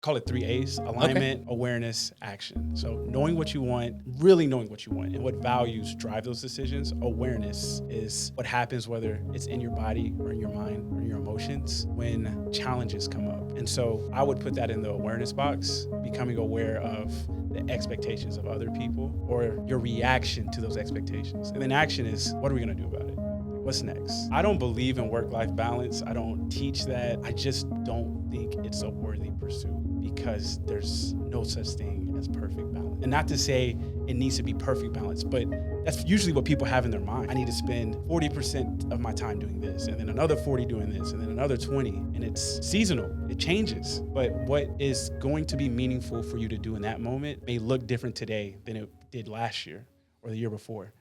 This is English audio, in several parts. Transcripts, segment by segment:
call it 3 A's: alignment, awareness, action. So knowing what you want, really knowing what you want and what values drive those decisions. Awareness is what happens, whether it's in your body or in your mind or in your emotions, when challenges come up. And so I would put that in the awareness box, becoming aware of the expectations of other people or your reaction to those expectations. And then action is, what are we gonna do about it? What's next? I don't believe in work-life balance. I don't teach that. I just don't think it's a worthy pursuit because there's no such thing as perfect balance. And not to say it needs to be perfect balance, but that's usually what people have in their mind. I need to spend 40% of my time doing this, and then another 40 doing this, and then another 20. And it's seasonal, it changes. But what is going to be meaningful for you to do in that moment may look different today than it did last year or the year before.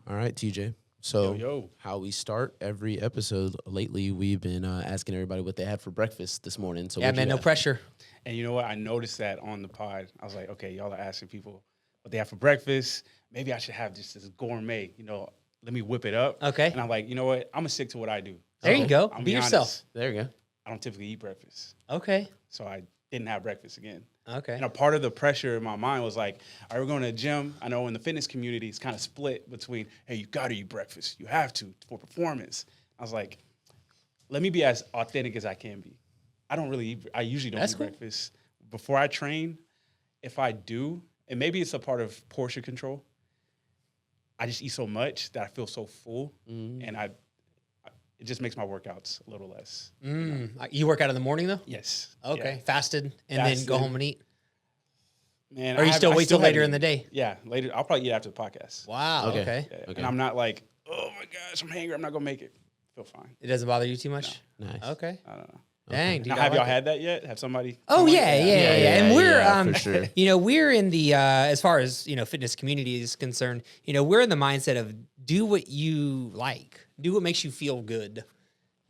All right, TJ. So Yo. how we start every episode lately, we've been asking everybody what they had for breakfast this morning. So Yeah, man, no pressure. And you know what? I noticed that on the pod. I was like, okay, y'all are asking people what they have for breakfast. Maybe I should have just this gourmet, let me whip it up. Okay. And I'm like, you know what? I'm going to stick to what I do. There you go. I'm Be honest. yourself. There you go. I don't typically eat breakfast. Okay. So I didn't have breakfast again. Okay. And a part of the pressure in my mind was like, all right, we're going to the gym. I know in the fitness community, it's kind of split between, hey, you got to eat breakfast. You have to for performance. I was like, let me be as authentic as I can be. I usually don't eat breakfast. Before I train, if I do, and maybe it's a part of portion control, I just eat so much that I feel so full, and it just makes my workouts a little less. You work out in the morning, though? Yes. Okay. Yeah. Fasted and then go home and eat? Man, Or you still wait till later in the day? Yeah, later. I'll probably eat after the podcast. Wow. Okay. Yeah. Okay. And I'm not like, oh my gosh, I'm hangry. I'm not gonna make it. I feel fine. It doesn't bother you too much? No. Nice. Okay. I don't know. Dang. Dude, Now, have y'all had that yet? Have somebody? Oh, yeah. And we're, for sure. We're in the, as far as, fitness community is concerned, we're in the mindset of do what you like, do what makes you feel good.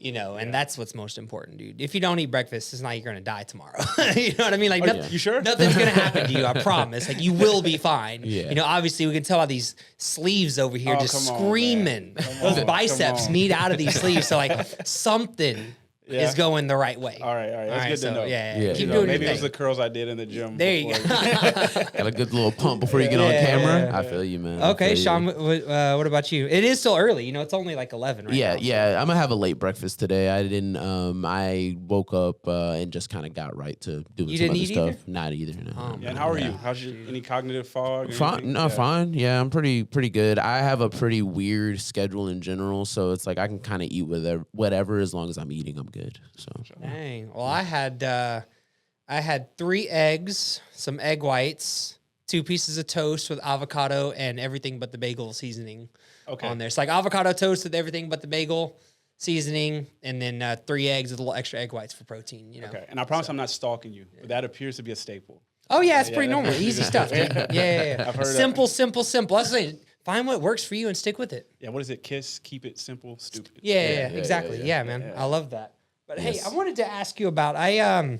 And that's what's most important, dude. If you don't eat breakfast, it's not you're going to die tomorrow. You know what I mean? Like, You sure? Nothing's going to happen to you, I promise. Like, you will be fine. Yeah. Obviously, we can tell by these sleeves over here just screaming. Those biceps need out of these sleeves. So, like, something is going the right way. All right. That's good to know. Yeah. Keep doing maybe your it was thing. the curls I did in the gym. There you go. Got a good little pump before you get on camera. I feel you, man. Okay, Sean, what about you? It is still early. It's only like 11 right now. Yeah. I'm going to have a late breakfast today. I woke up and just kind of got right to doing You some didn't other eat stuff. either? Not either, no. And how are you? How's any cognitive fog? or Fine. anything? No, fine. Yeah, I'm pretty good. I have a pretty weird schedule in general, so it's like I can kind of eat whatever as long as I'm eating, I'm good. So Dang. Well, I had 3 eggs, some egg whites, 2 pieces of toast with avocado and everything but the bagel seasoning on there. It's like avocado toast with everything but the bagel seasoning, and then 3 eggs with a little extra egg whites for protein. Okay. And I promise I'm not stalking you, but that appears to be a staple. Oh yeah, it's pretty normal, easy stuff. Dude. Yeah. I've heard simple. That's the find what works for you and stick with it. Yeah. What is it? Kiss, keep it simple, stupid. Yeah, exactly. Yeah, man. I love that. But hey, I wanted to ask you about I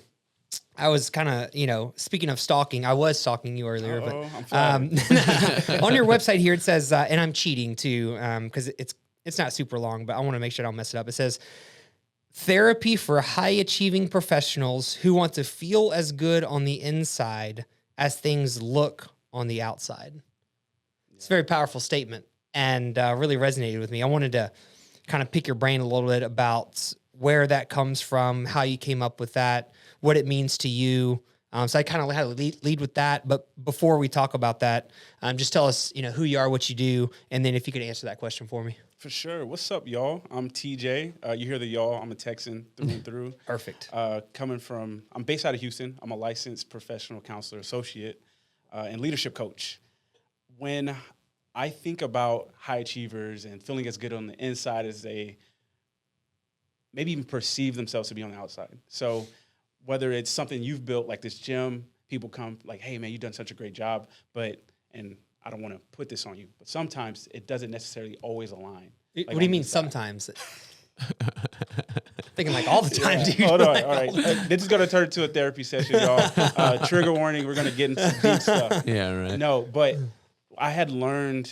was kind of, speaking of stalking, I was stalking you earlier, but I'm on your website here it says, and I'm cheating too, because it's not super long, but I want to make sure I don't mess it up. It says therapy for high achieving professionals who want to feel as good on the inside as things look on the outside. It's a very powerful statement and really resonated with me. I wanted to kind of pick your brain a little bit about where that comes from, how you came up with that, what it means to you. So I kind of had to lead with that. But before we talk about that, just tell us, who you are, what you do, and then if you could answer that question for me. For sure. What's up, y'all? I'm TJ. You hear the y'all. I'm a Texan through and through. Perfect. I'm based out of Houston. I'm a licensed professional counselor associate and leadership coach. When I think about high achievers and feeling as good on the inside as they maybe even perceive themselves to be on the outside. So whether it's something you've built like this gym, people come like, hey, man, you've done such a great job, and I don't want to put this on you, but sometimes it doesn't necessarily always align. What do you mean sometimes? Thinking like all the time, dude. Hold on, all right. This is going to turn into a therapy session, y'all. Trigger warning, we're going to get into some deep stuff. yeah, right. No, but I had learned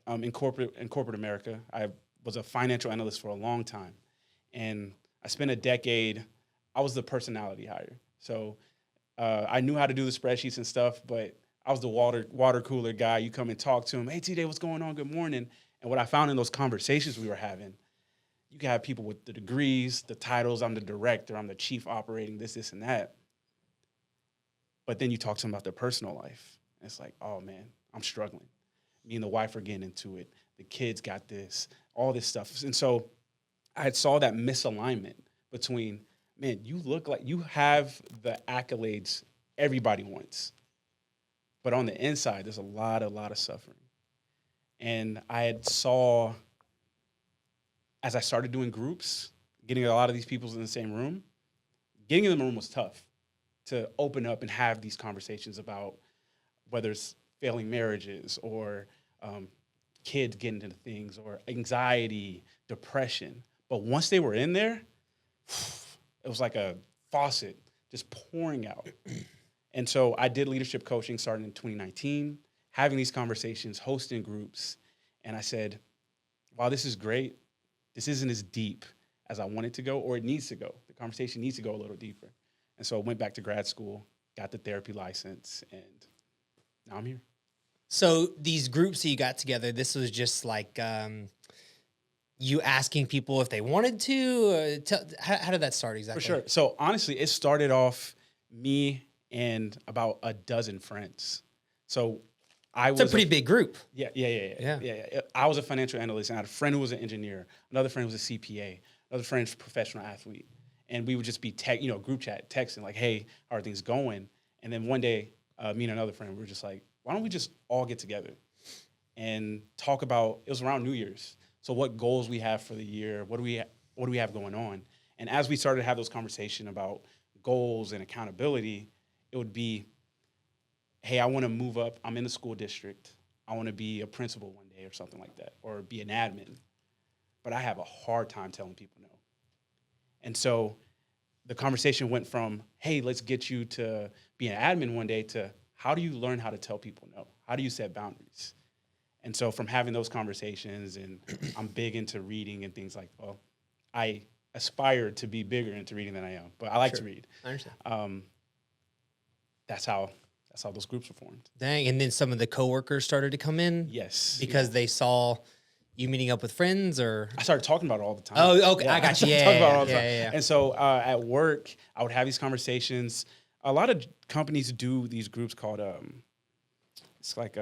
in corporate America, I was a financial analyst for a long time. And I spent a decade I was the personality hire. So I knew how to do the spreadsheets and stuff, but I was the water cooler guy. You come and talk to him. Hey, T-Day, what's going on? Good morning. And what I found in those conversations we were having, you can have people with the degrees, the titles. I'm the director. I'm the chief operating this, and that. But then you talk to them about their personal life. And it's like, oh, man, I'm struggling. Me and the wife are getting into it. The kids got this, all this stuff. And so I saw that misalignment between, man, you look like you have the accolades everybody wants. But on the inside, there's a lot of suffering. And I had saw, as I started doing groups, getting a lot of these people in the same room, getting in the room was tough to open up and have these conversations about whether it's failing marriages or kids getting into things or anxiety, depression. But once they were in there, it was like a faucet just pouring out. And so I did leadership coaching starting in 2019, having these conversations, hosting groups. And I said, while this is great, this isn't as deep as I want it to go, or it needs to go. The conversation needs to go a little deeper. And so I went back to grad school, got the therapy license, and now I'm here. So these groups that you got together, this was just like you asking people if they wanted to? How did that start exactly? For sure. So honestly, it started off me and about a dozen friends. So It's a pretty big group. Yeah. I was a financial analyst, and I had a friend who was an engineer. Another friend was a CPA. Another friend was a professional athlete. And we would just be group chat, texting like, hey, how are things going? And then one day, me and another friend, we were just like, why don't we just all get together and talk about, it was around New Year's. So what goals we have for the year, what do we have going on? And as we started to have those conversations about goals and accountability, it would be, hey, I want to move up. I'm in the school district. I want to be a principal one day or something like that, or be an admin. But I have a hard time telling people no. And so the conversation went from, hey, let's get you to be an admin one day, to how do you learn how to tell people no? How do you set boundaries? And so from having those conversations, and I'm big into reading and things like, well, I aspire to be bigger into reading than I am, but I like to read. I understand. That's how those groups were formed. Dang. And then some of the coworkers started to come in? Yes. Because they saw you meeting up with friends, or? I started talking about it all the time. Oh, okay. Yeah, I got you. Yeah. And so at work, I would have these conversations. A lot of companies do these groups called, it's like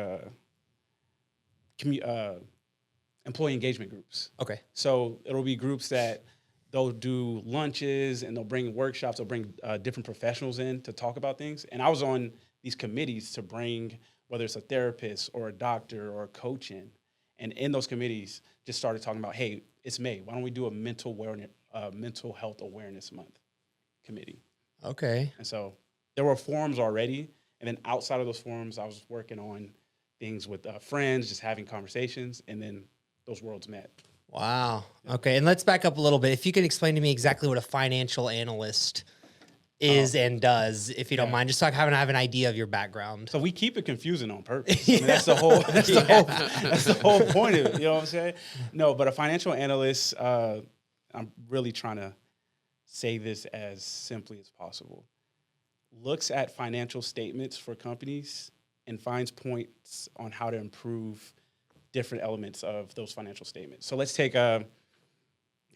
employee engagement groups. Okay. So it'll be groups that they'll do lunches and they'll bring workshops. They'll bring different professionals in to talk about things. And I was on these committees to bring, whether it's a therapist or a doctor or a coach in. And in those committees, just started talking about, hey, it's May. Why don't we do a mental health awareness month committee? Okay. And so there were forums already. And then outside of those forums, I was working on things with friends, just having conversations. And then those worlds met. Wow. Okay. And let's back up a little bit. If you could explain to me exactly what a financial analyst is and does, if you don't mind, just so I have an idea of your background. So we keep it confusing on purpose. I mean, that's the whole point of it. You know what I'm saying? No, but a financial analyst, I'm really trying to say this as simply as possible, looks at financial statements for companies and finds points on how to improve different elements of those financial statements. So let's take a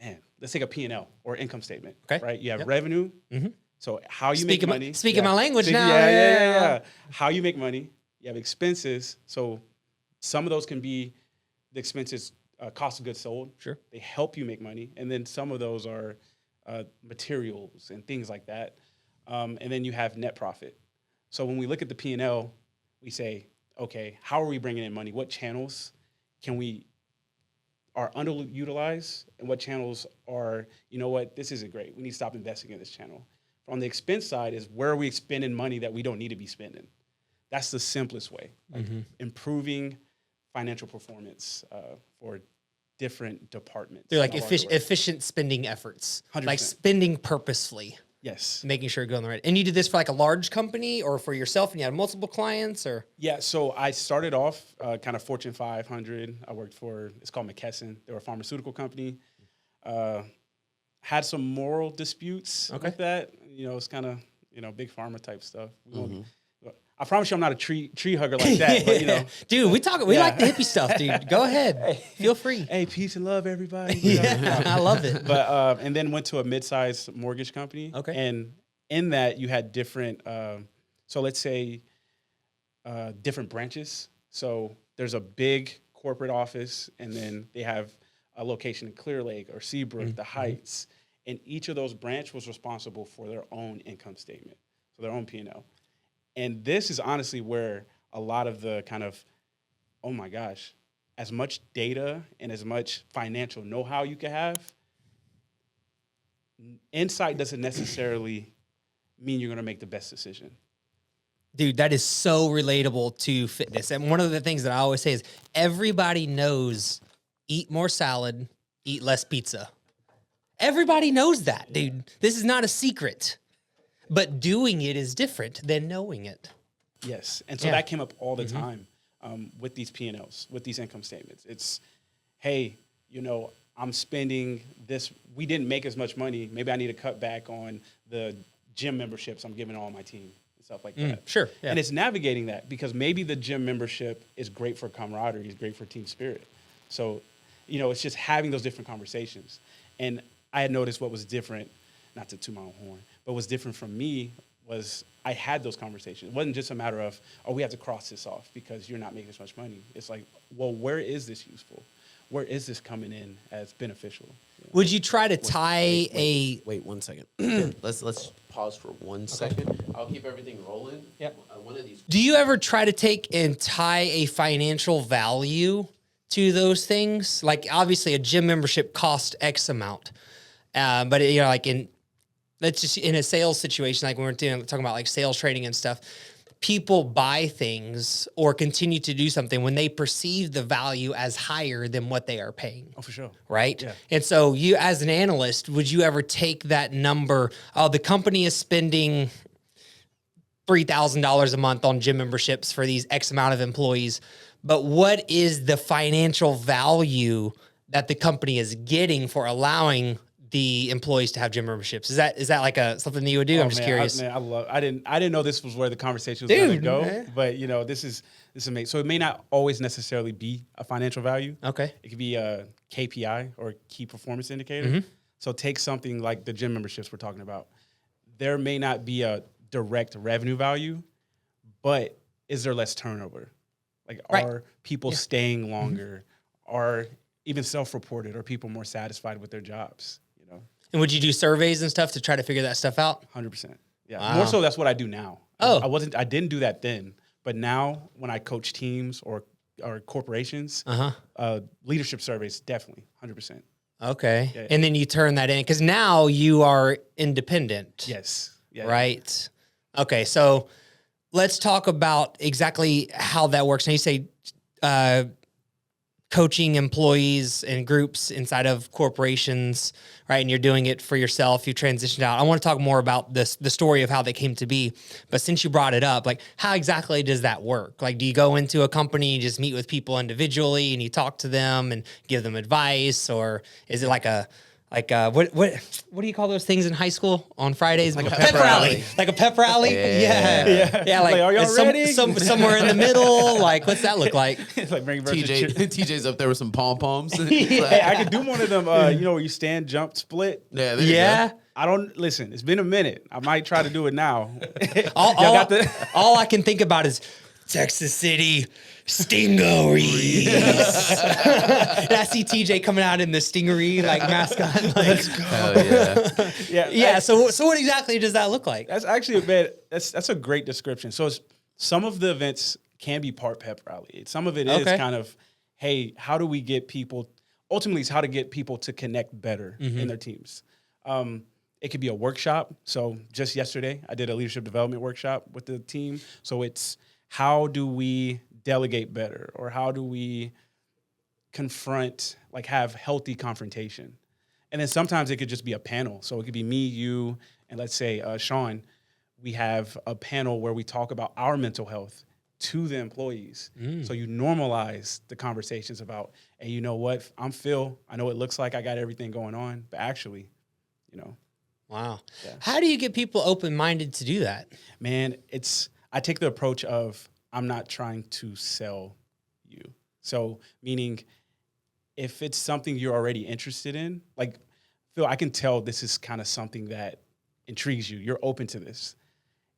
P&L or income statement. Okay. Right? You have revenue. Mm-hmm. So how you make money. Speaking my language now. Yeah. How you make money. You have expenses. So some of those can be the expenses, cost of goods sold. Sure. They help you make money. And then some of those are materials and things like that. And then you have net profit. So when we look at the P&L, we say, okay, how are we bringing in money? What channels are underutilized, and what channels are, you know what, this isn't great. We need to stop investing in this channel. On the expense side is, where are we spending money that we don't need to be spending? That's the simplest way. Improving financial performance for different departments. They're like efficient spending efforts. 100%. Like spending purposefully. Yes. Making sure it goes on the right. And you did this for like a large company or for yourself, and you had multiple clients, or? Yeah, so I started off kind of Fortune 500. I worked for, it's called McKesson. They were a pharmaceutical company. had some moral disputes Okay. with that. You know, it's kind of, you know, big pharma type stuff. I promise you I'm not a tree hugger like that, but, you know. Dude, we like the hippie stuff, dude. Go ahead. Feel free. Hey, peace and love, everybody. Yeah, I love it. But and then went to a mid-sized mortgage company. Okay. And in that you had different, so let's say different branches. So there's a big corporate office, and then they have a location in Clear Lake or Seabrook, the Heights, and each of those branch was responsible for their own income statement, so their own P&L. And this is honestly where a lot of the kind of, oh my gosh, as much data and as much financial know-how you can have, insight doesn't necessarily mean you're going to make the best decision. Dude, that is so relatable to fitness. And one of the things that I always say is everybody knows eat more salad, eat less pizza. Everybody knows that, dude. This is not a secret. But doing it is different than knowing it. Yes. And so that came up all the time with these P&Ls, with these income statements. It's, hey, you know, I'm spending this. We didn't make as much money. Maybe I need to cut back on the gym memberships I'm giving all my team and stuff like that. Sure. Yeah. And it's navigating that because maybe the gym membership is great for camaraderie, is great for team spirit. So, you know, it's just having those different conversations. And I had noticed what was different, not to toot my own horn, but what's different from me was I had those conversations. It wasn't just a matter of, oh, we have to cross this off because you're not making as much money. It's like, well, where is this useful? Where is this coming in as beneficial? You know? Would you try to tie Wait 1 second. let's pause for 1 second. I'll keep everything rolling. Yep. One of these. Do you ever try to take and tie a financial value to those things? Like obviously a gym membership costs X amount. But you know, like let's just in a sales situation, like when we're talking about like sales training and stuff, people buy things or continue to do something when they perceive the value as higher than what they are paying. Oh, for sure. Right? Yeah. And so you, as an analyst, would you ever take that number, oh, the company is spending $3,000 a month on gym memberships for these X amount of employees, but what is the financial value that the company is getting for allowing the employees to have gym memberships? Is that like something that you would do? I'm just curious. I didn't know this was where the conversation was going to go, man. but you know, this is amazing. So it may not always necessarily be a financial value. Okay. It could be a KPI or key performance indicator. So take something like the gym memberships we're talking about. There may not be a direct revenue value, but is there less turnover? Like, are people staying longer? Are even self-reported? Are people more satisfied with their jobs? You know, And would you do surveys and stuff to try to figure that stuff out? 100%. Yeah, Wow. more so that's what I do now. Oh. I didn't do that then, but now when I coach teams or corporations, leadership surveys definitely 100%. Okay. Yeah. And then you turn that in because now you are independent. Yes. Yeah. Right. Okay. So let's talk about exactly how that works. Now you say coaching employees and groups inside of corporations, right? And you're doing it for yourself. You transitioned out. I want to talk more about the story of how they came to be. But since you brought it up, like how exactly does that work? Like, do you go into a company and just meet with people individually and you talk to them and give them advice? Or is it like what do you call those things in high school on Fridays? Like a pep rally. Like a pep rally? Yeah. Like, are y'all ready? Somewhere in the middle. Like, what's that look like? It's like bring versus cheer. TJ's up there with some pom-poms. Hey, I could do one of them, you know, where you stand, jump, split. Yeah, there you go. I don't listen. It's been a minute. I might try to do it now. All I can think about is Texas City Stingarees. And I see TJ coming out in the Stingaree like mascot. Like, let's go. Hell yeah. Yeah. So what exactly does that look like? That's actually that's a great description. So some of the events can be part pep rally. Some of it is kind of, hey, how do we get people? Ultimately, it's how to get people to connect better in their teams. It could be a workshop. So just yesterday, I did a leadership development workshop with the team. So it's how do we delegate better, or how do we confront, like have healthy confrontation? And then sometimes it could just be a panel. So it could be me, you, and let's say Sean. We have a panel where we talk about our mental health to the employees. So you normalize the conversations about, hey, you know what? I'm Phil. I know it looks like I got everything going on, but actually, you know. Wow. Yeah. How do you get people open-minded to do that? Man, I take the approach of I'm not trying to sell you. So meaning if it's something you're already interested in, like Phil, I can tell this is kind of something that intrigues you. You're open to this.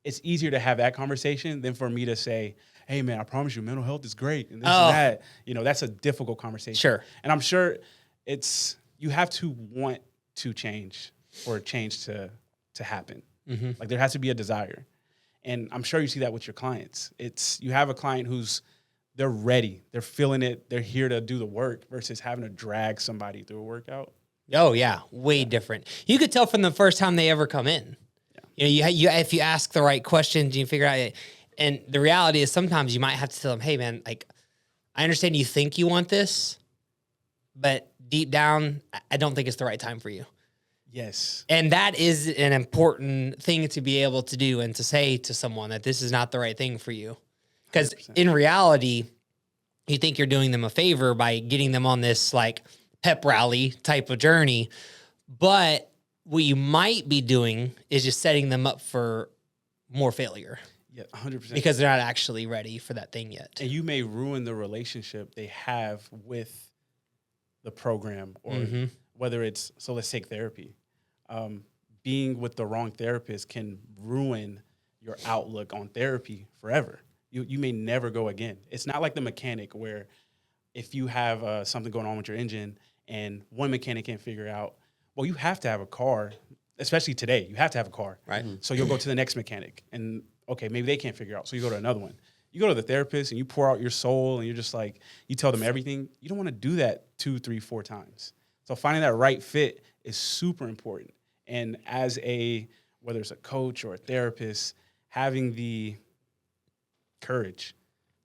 It's easier to have that conversation than for me to say, hey man, I promise you mental health is great and this and that. You know, that's a difficult conversation. Sure. And I'm sure you have to want to change for change to happen. Mm-hmm. Like there has to be a desire. And I'm sure you see that with your clients. You have a client they're ready, they're feeling it, they're here to do the work versus having to drag somebody through a workout. Oh yeah, way different. You could tell from the first time they ever come in. Yeah. You know, you if you ask the right questions, you figure out it. And the reality is sometimes you might have to tell them, hey man, like I understand you think you want this, but deep down, I don't think it's the right time for you. Yes. And that is an important thing to be able to do and to say to someone that this is not the right thing for you. Because in reality, you think you're doing them a favor by getting them on this like pep rally type of journey. But what you might be doing is just setting them up for more failure. Yeah, 100%. Because they're not actually ready for that thing yet. And you may ruin the relationship they have with the program or whether it's, so let's take therapy. Being with the wrong therapist can ruin your outlook on therapy forever. You may never go again. It's not like the mechanic where if you have something going on with your engine and one mechanic can't figure out, well, you have to have a car, especially today, you have to have a car. Right. So you'll go to the next mechanic and okay, maybe they can't figure out. So you go to another one. You go to the therapist and you pour out your soul and you're just like, you tell them everything. You don't want to do that 2, 3, 4 times. So finding that right fit is super important. And as whether it's a coach or a therapist, having the courage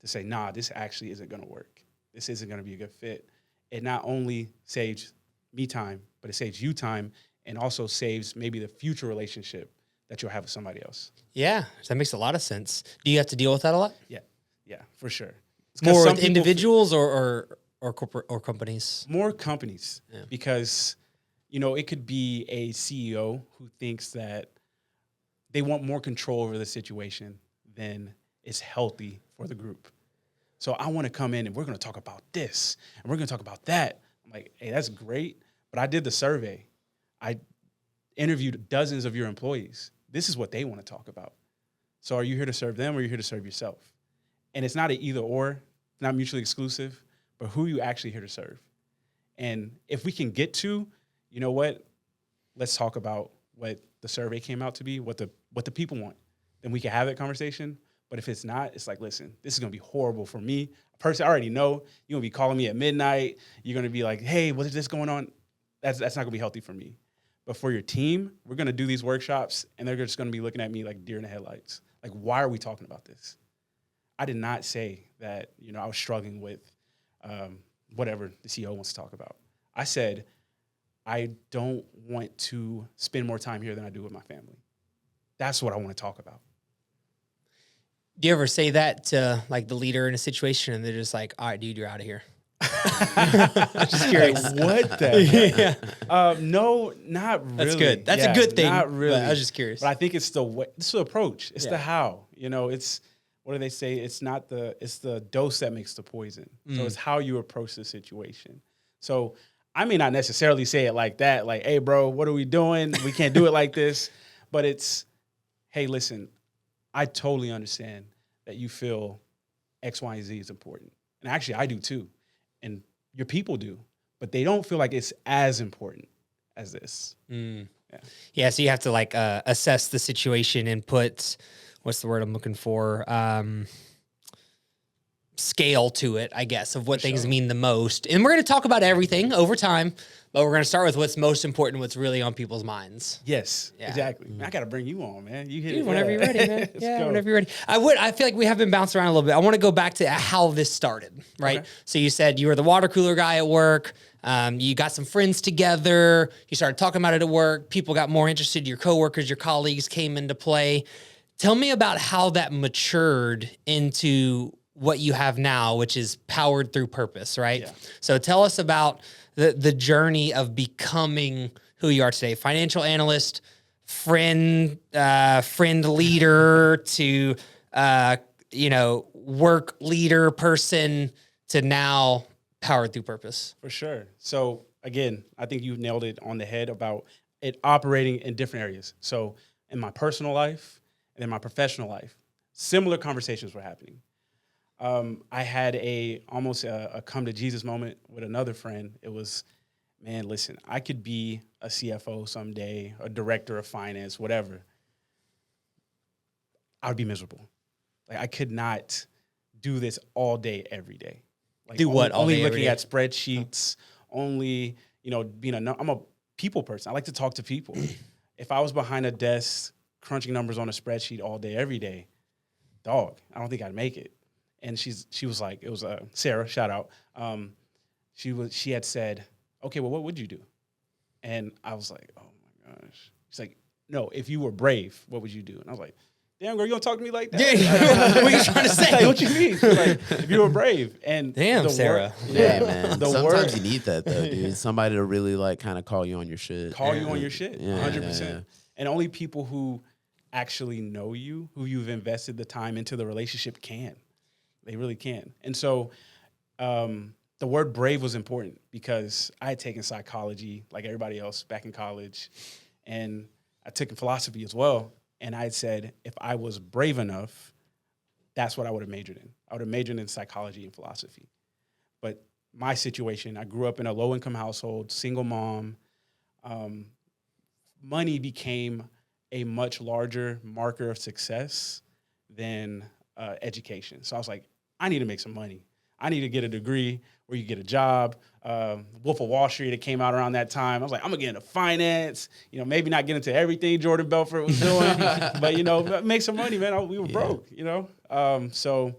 to say, nah, this actually isn't going to work. This isn't going to be a good fit. It not only saves me time, but it saves you time and also saves maybe the future relationship that you'll have with somebody else. Yeah, that makes a lot of sense. Do you have to deal with that a lot? Yeah, for sure. More with individuals or corporate or companies? More companies, because it could be a CEO who thinks that they want more control over the situation than is healthy for the group. So I want to come in and we're going to talk about this and we're going to talk about that. I'm like, hey, that's great. But I did the survey. I interviewed dozens of your employees. This is what they want to talk about. So are you here to serve them or are you here to serve yourself? And it's not an either or, not mutually exclusive, but who are you actually here to serve? And if we can get to, you know what, let's talk about what the survey came out to be, what the people want. Then we can have that conversation. But if it's not, it's like, listen, this is going to be horrible for me. Personally, I already know you're going to be calling me at midnight. You're going to be like, hey, what is this going on? That's not going to be healthy for me. But for your team, we're going to do these workshops, and they're just going to be looking at me like deer in the headlights. Like, why are we talking about this? I did not say that, I was struggling with whatever the CEO wants to talk about. I said, I don't want to spend more time here than I do with my family. That's what I want to talk about. Do you ever say that to like the leader in a situation and they're just like, all right, dude, you're out of here? I'm just curious. Like, what the heck? No, not really. That's good. That's a good thing. Not really. I was just curious. But I think it's the way, it's the approach. It's the how. It's, what do they say? It's the dose that makes the poison. So it's how you approach the situation. So I may not necessarily say it like that, like, hey, bro, what are we doing? We can't do it like this. But it's, hey, listen, I totally understand that you feel X, Y, and Z is important. And actually, I do too. And your people do. But they don't feel like it's as important as this. Yeah, so you have to like assess the situation and put, what's the word I'm looking for? Scale to it, I guess, of what things mean the most. And we're going to talk about everything over time, but we're going to start with what's most important, what's really on people's minds. Yes, exactly. Man, I got to bring you on, man. You hit it whenever you're ready, man. Go. Whenever you're ready. I feel like we have been bouncing around a little bit. I want to go back to how this started, right? Okay. So you said you were the water cooler guy at work. You got some friends together. You started talking about it at work. People got more interested. Your coworkers, your colleagues came into play. Tell me about how that matured into what you have now, which is Powered Thru Purpose, right? Yeah. So tell us about the journey of becoming who you are today. Financial analyst, friend leader to, work leader person to now Powered Thru Purpose. For sure. So again, I think you nailed it on the head about it operating in different areas. So in my personal life and in my professional life, similar conversations were happening. I had almost a come to Jesus moment with another friend. It was, man, listen, I could be a CFO someday, a director of finance, whatever. I would be miserable. Like I could not do this all day, every day. Like Do what all only day, every looking day? at spreadsheets, only, I'm a people person. I like to talk to people. If I was behind a desk crunching numbers on a spreadsheet all day, every day, dog, I don't think I'd make it. And she was like, it was Sarah, shout out. She had said, okay, well, what would you do? And I was like, oh my gosh. She's like, no, if you were brave, what would you do? And I was like, damn, girl, you don't talk to me like that. What are you trying to say? Like, what you mean? She's like, if you were brave. And Damn, Sarah. Yeah, man. The Sometimes word- you need that though, dude. Somebody to really like kind of call you on your shit. Call you on your shit, Yeah, 100%. yeah. And only people who actually know you, who you've invested the time into the relationship can. They really can. And so the word brave was important because I had taken psychology like everybody else back in college. And I took philosophy as well. And I had said, if I was brave enough, that's what I would have majored in. I would have majored in psychology and philosophy. But my situation, I grew up in a low-income household, single mom. Money became a much larger marker of success than education. So I was like, I need to make some money. I need to get a degree where you get a job. Wolf of Wall Street, it came out around that time. I was like, I'm gonna get into finance, maybe not get into everything Jordan Belfort was doing, but make some money, man. We were broke, So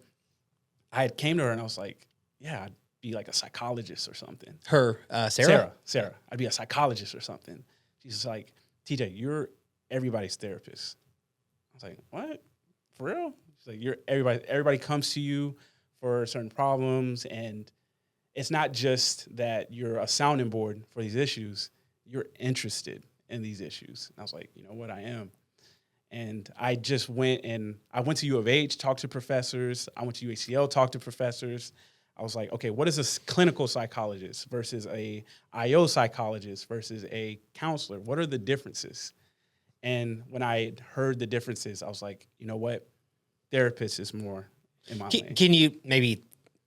I came to her and I was like, yeah, I'd be like a psychologist or something. Her, Sarah? Sarah. I'd be a psychologist or something. She's just like, TJ, you're everybody's therapist. I was like, what? For real? She's like, everybody comes to you for certain problems, and it's not just that you're a sounding board for these issues, you're interested in these issues. And I was like, you know what, I am. And I just went to U of H, talked to professors. I went to UACL, talked to professors. I was like, okay, what is a clinical psychologist versus a IO psychologist versus a counselor? What are the differences? And when I heard the differences, I was like, you know what? Therapist is more in my lane. Can you maybe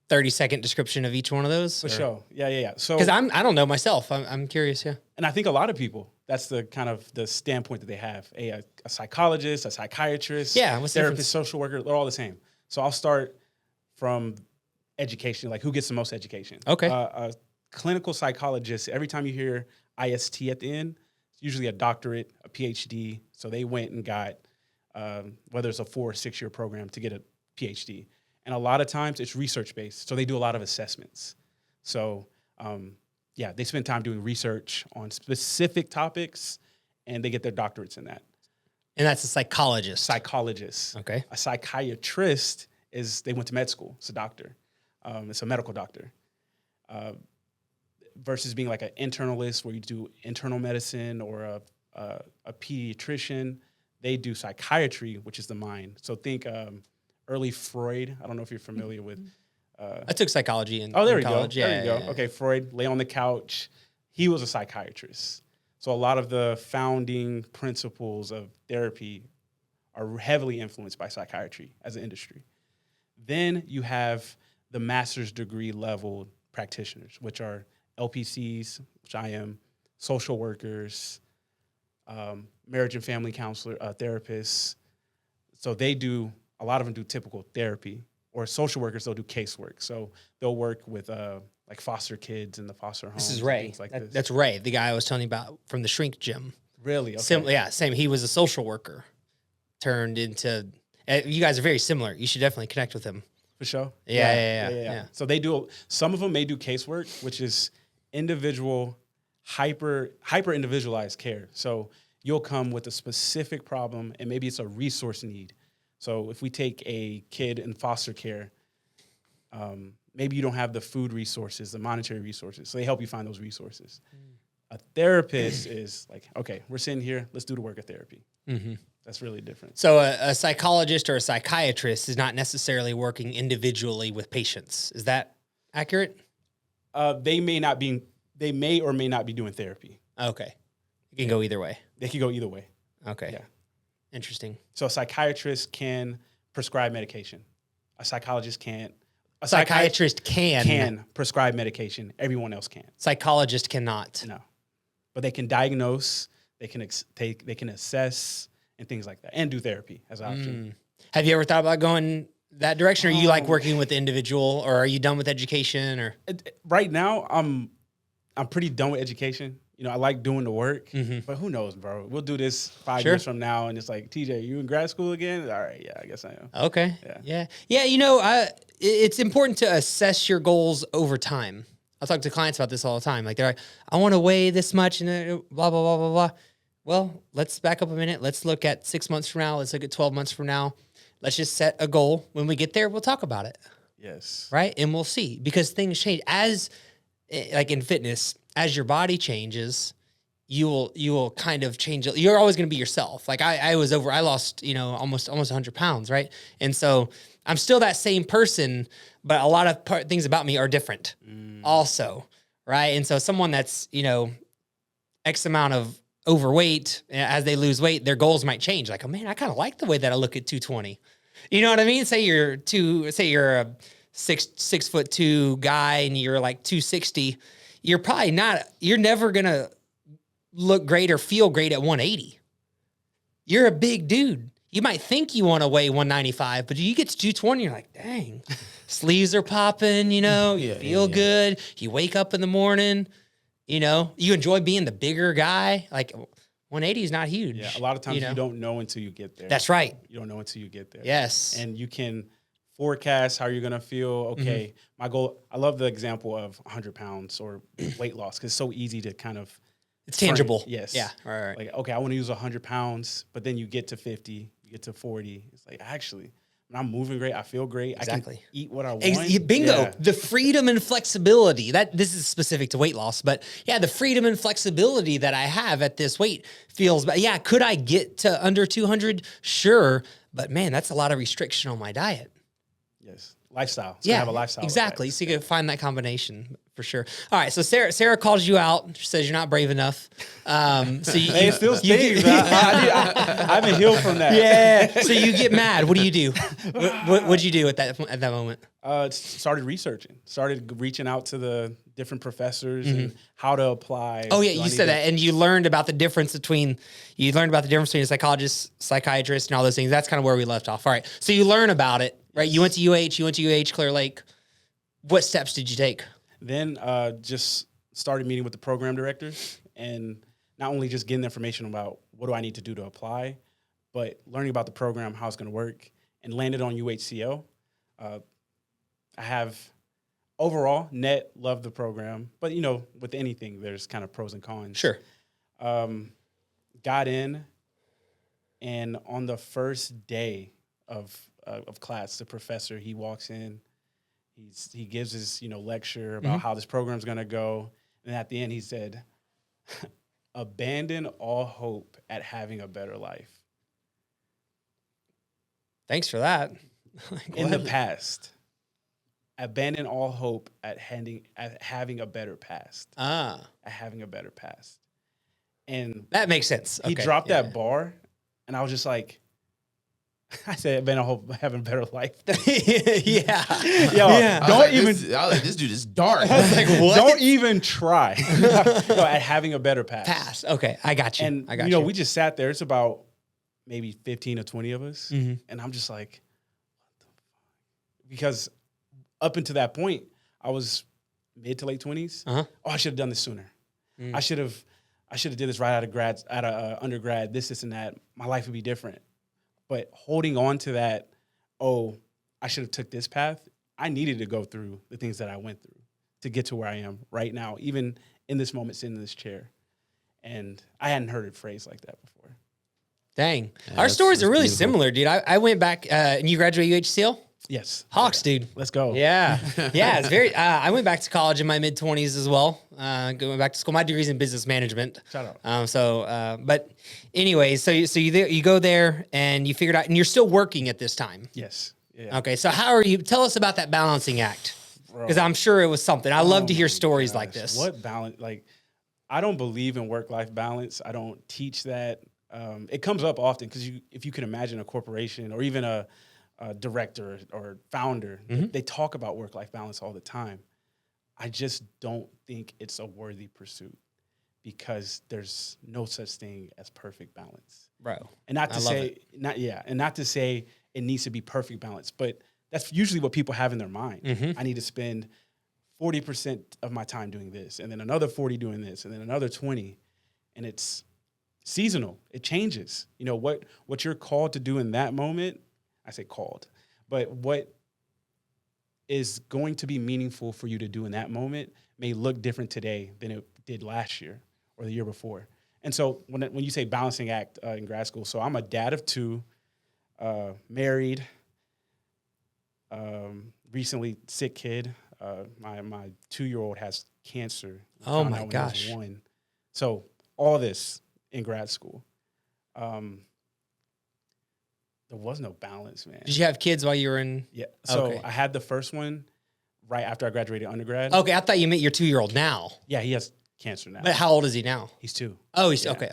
30-second description of each one of those? For sure. Yeah. So, because I don't know myself. I'm curious. Yeah. and I think a lot of people, that's the kind of the standpoint that they have. A psychologist, a psychiatrist, what's the difference? therapist, social worker, they're all the same. So I'll start from education, like who gets the most education. Okay. A clinical psychologist, every time you hear IST at the end, it's usually a doctorate, a PhD. So they went and got, whether it's a 4 or 6 year program to get a PhD. And a lot of times it's research-based. So they do a lot of assessments. So, they spend time doing research on specific topics, and they get their doctorates in that. And that's a psychologist. Psychologist. Okay. A psychiatrist they went to med school. It's a doctor. It's a medical doctor. Versus being like an internalist where you do internal medicine, or a pediatrician. They do psychiatry, which is the mind. So think early Freud. I don't know if you're familiar with. I took psychology in There college. you go. There you go. Yeah. Okay, Freud, lay on the couch. He was a psychiatrist. So a lot of the founding principles of therapy are heavily influenced by psychiatry as an industry. Then you have the master's degree level practitioners, which are LPCs, which I am, social workers, marriage and family counselor, therapists. So a lot of them do typical therapy, or social workers, they'll do casework. So they'll work with like foster kids in the foster homes. This is Ray. Things like this. That's Ray, the guy I was telling you about from the shrink gym. Really? Okay. Same. He was a social worker, turned into. You guys are very similar. You should definitely connect with him. For sure. Yeah. So some of them may do casework, which is individual, hyper individualized care. So you'll come with a specific problem, and maybe it's a resource need. So if we take a kid in foster care, maybe you don't have the food resources, the monetary resources. So they help you find those resources. A therapist is like, okay, we're sitting here, let's do the work of therapy. Mm-hmm. That's really different. So a psychologist or a psychiatrist is not necessarily working individually with patients. Is that accurate? They may or may not be doing therapy. Okay. It can go either way. They can go either way. Okay. Yeah. Interesting. So a psychiatrist can prescribe medication. A psychologist can't. A Psychiatrist can prescribe medication. Everyone else can't. Psychologist cannot. No. But they can diagnose, they can assess, and things like that, and do therapy as an option. Have you ever thought about going that direction? Or you like working with the individual, or are you done with education? Or right now, I'm pretty done with education. You know, I like doing the work, Mm-hmm. but who knows, bro? We'll do this 5 years from now, and it's like, TJ, you in grad school again? All right, yeah, I guess I am. Okay. Yeah. Yeah. You know, it's important to assess your goals over time. I talk to clients about this all the time. Like they're like, I want to weigh this much and blah, blah, blah, blah, blah. Well, let's back up a minute. Let's look at 6 months from now. Let's look at 12 months from now. Let's just set a goal. When we get there, we'll talk about it. Yes. Right. And we'll see, because things change like in fitness, as your body changes, you will kind of change. You're always going to be yourself. Like I lost, almost 100 pounds. Right. And so I'm still that same person, but a lot of things about me are different also. Right. And so someone that's, X amount of overweight, as they lose weight, their goals might change. Like, oh man, I kind of like the way that I look at 220. You know what I mean? Say you're a 6'2" guy and you're like 260. You're never going to look great or feel great at 180. You're a big dude. You might think you want to weigh 195, but you get to 220, you're like, dang, sleeves are popping, you feel good. You wake up in the morning, you enjoy being the bigger guy. Like 180 is not huge. Yeah, a lot of times you don't know until you get there. That's right. You don't know until you get there. Yes. And you can forecast how you're going to feel. Okay, my goal, I love the example of 100 pounds or weight loss, because it's so easy to kind of. It's tangible. Yes. Yeah. Right. Like, okay, I want to use 100 pounds, but then you get to 50, you get to 40. It's like, actually, when I'm moving great, I feel great. Exactly. I can eat what I want. Bingo. Yeah. The freedom and flexibility. This is specific to weight loss, but yeah, the freedom and flexibility that I have at this weight feels, yeah, could I get to under 200? Sure. But man, that's a lot of restriction on my diet. Yes. Lifestyle. It's Yeah, gonna have a lifestyle. exactly. effect. So you can find that combination for sure. All right. So Sarah calls you out. She says you're not brave enough. So you, Hey, it still stings. I haven't healed from that. yeah. So you get mad. What do you do? What'd you do at that moment? Started researching. Started reaching out to the different professors and how to apply. Oh yeah, you said that, and you learned about the difference between a psychologist, psychiatrist, and all those things. That's kind of where we left off. All right. So you learn about it, right? You went to UH, Clear Lake. What steps did you take? Then just started meeting with the program directors, and not only just getting information about what do I need to do to apply, but learning about the program, how it's going to work, and landed on UHCO. I have overall net loved the program, but with anything, there's kind of pros and cons. Sure. Got in, and on the first day of class, the professor, he walks in. He gives his lecture about how this program's gonna go, and at the end he said, "Abandon all hope at having a better life." Thanks for that. In the past, abandon all hope at having a better past. At having a better past, and That makes sense. he Okay, dropped yeah. that bar, and I was just like. I said, abandon all hope at having a better life. Yeah. Yo, Yeah. This dude is dark. I was like, what? Don't even try. No, at having a better past. Pass. Okay, I got you. And I got you. we just sat there. It's about maybe 15 or 20 of us. Mhm. And I'm just like, what the fuck? Because up until that point, I was mid to late 20s. Uh-huh. Oh, I should have done this sooner. Mm. I should have did this right out of undergrad, this and that. My life would be different. But holding on to that, I should have took this path. I needed to go through the things that I went through to get to where I am right now, even in this moment, sitting in this chair. And I hadn't heard it phrased like that before. Dang. Yeah, Our stories are really beautiful. similar, dude. I went back, and you graduated UHCL? Yes. Hawks, dude. Let's go. Yeah. Yeah. It's very, I went back to college in my mid 20s as well. Going back to school. My degree's in business management. Shout out. But anyways, you go there and you figured out, and you're still working at this time. Yes. Yeah. Okay. So how are you, tell us about that balancing act. Because I'm sure it was something. I love to hear stories like this. What balance? Like, I don't believe in work-life balance. I don't teach that. It comes up often because if you can imagine a corporation or even a director or founder, they talk about work-life balance all the time. I just don't think it's a worthy pursuit because there's no such thing as perfect balance, bro. And not to say it needs to be perfect balance, but that's usually what people have in their mind. I need to spend 40% of my time doing this, and then another 40 doing this, and then another 20, and it's seasonal. It changes. You know what you're called to do in that moment. I say called, but what is going to be meaningful for you to do in that moment may look different today than it did last year or the year before. And so when you say balancing act in grad school, so I'm a dad of 2, married. Recently sick kid. My 2-year-old has cancer. Oh my gosh. 1. So all this in grad school. There was no balance, man. Did you have kids while you were in? Yeah. So Okay. I had the first one right after I graduated undergrad. Okay, I thought you meant your 2-year-old now. Yeah, he has cancer now. But how old is he now? He's 2. Oh, he's okay.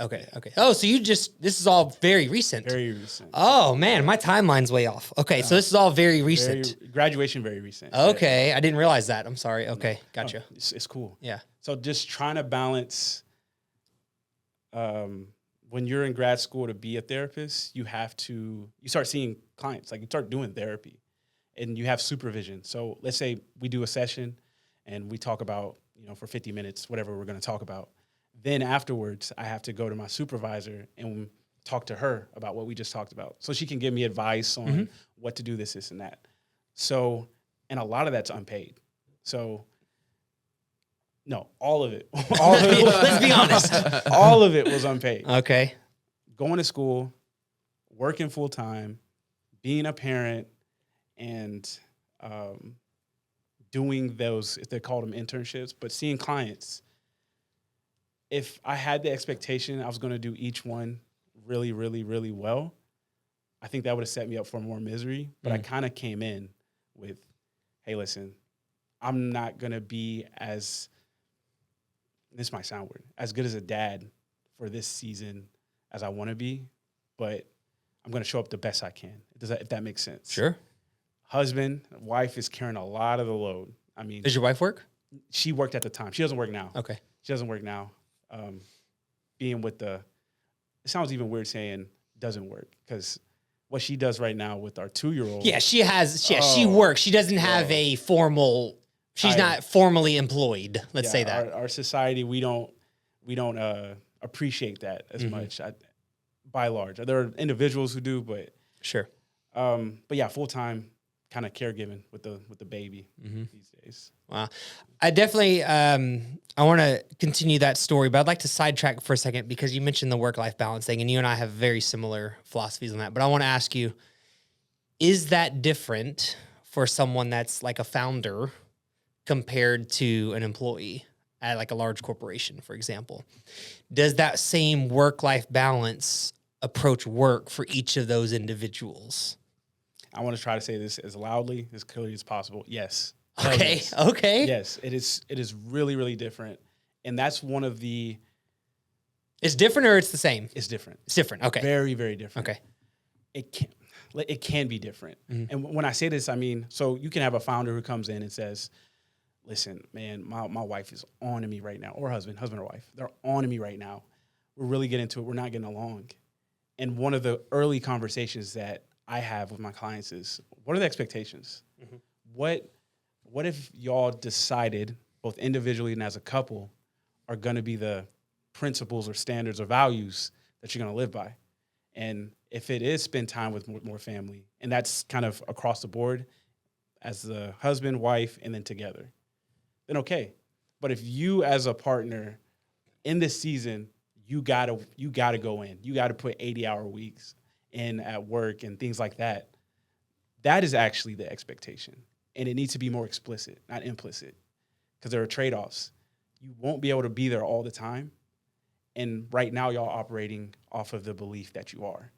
Oh, so this is all very recent. Very recent. Oh man, my timeline's way off. Okay, so this is all very recent. Graduation very recent. Okay, I didn't realize that. I'm sorry. Okay, gotcha. It's cool. Yeah. So just trying to balance. When you're in grad school to be a therapist, you start seeing clients, like you start doing therapy, and you have supervision. So let's say we do a session, and we talk about, for 50 minutes, whatever we're going to talk about. Then afterwards, I have to go to my supervisor and talk to her about what we just talked about, so she can give me advice on what to do, this, and that. So, and a lot of that's unpaid. So, no, all of it. Let's be honest. All of it was unpaid. Okay. Going to school, working full time, being a parent, and doing those, if they called them internships, but seeing clients. If I had the expectation I was going to do each one really, really, really well, I think that would have set me up for more misery. But I kind of came in with, hey, listen, I'm not going to be this might sound weird, as good as a dad for this season as I want to be, but I'm going to show up the best I can, if that makes sense. Sure. Husband, wife is carrying a lot of the load. I mean, Does your wife work? She worked at the time. She doesn't work now. Okay. She doesn't work now. Being with it sounds even weird saying doesn't work, because what she does right now with our 2-year-old. Yeah, she works. She doesn't have a formal, she's not formally employed. Let's say that. Our society, we don't appreciate that as much, by large. There are individuals who do, but sure. But yeah, full-time kind of caregiving with the baby these days. Wow. I definitely, I want to continue that story, but I'd like to sidetrack for a second because you mentioned the work-life balance thing, and you and I have very similar philosophies on that. But I want to ask you, is that different for someone that's like a founder compared to an employee at like a large corporation, for example? Does that same work-life balance approach work for each of those individuals? I want to try to say this as loudly, as clearly as possible. Yes. Okay. Yes. Okay. Yes, it is. It is really, really different, and that's one of the. It's different, or it's the same? It's different. It's different. Okay. Very, very different. Okay. It can be different, and when I say this, I mean, so you can have a founder who comes in and says, "Listen, man, my wife is on to me right now," or husband or wife, they're on to me right now. We're really getting into it. We're not getting along, and one of the early conversations that I have with my clients is, what are the expectations? What if y'all decided, both individually and as a couple, are going to be the principles or standards or values that you're going to live by? And if it is spend time with more family, and that's kind of across the board as the husband, wife, and then together, then okay. But if you as a partner in this season, you gotta go in. You got to put 80-hour weeks in at work and things like that. That is actually the expectation. And it needs to be more explicit, not implicit, because there are trade-offs. You won't be able to be there all the time. And right now, y'all operating off of the belief that you are.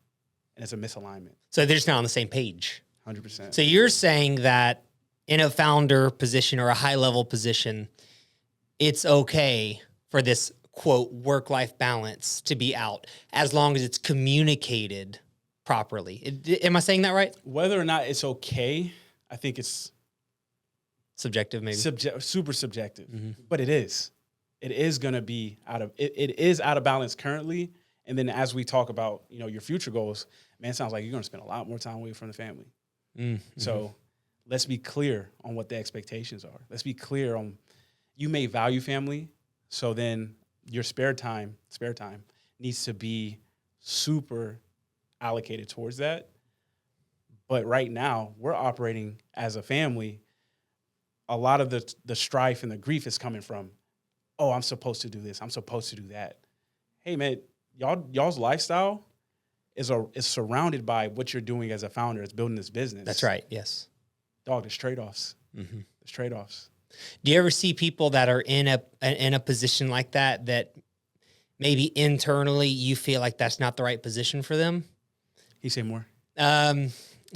And it's a misalignment. So they're just not on the same page. 100%. So you're saying that in a founder position or a high-level position, it's okay for this, quote, work-life balance to be out as long as it's communicated properly. Am I saying that right? Whether or not it's okay, I think it's Subjective, maybe. super subjective, but it is. It is going to be it is out of balance currently. And then as we talk about, your future goals, man, it sounds like you're going to spend a lot more time away from the family. So let's be clear on what the expectations are. Let's be clear on, you may value family. So then your spare time needs to be super allocated towards that. But right now we're operating as a family. A lot of the strife and the grief is coming from, oh, I'm supposed to do this. I'm supposed to do that. Hey man, y'all's lifestyle is surrounded by what you're doing as a founder. It's building this business. That's right. Yes. Dog, there's trade-offs. There's trade-offs. Do you ever see people that are in a position like that maybe internally you feel like that's not the right position for them? Can you say more?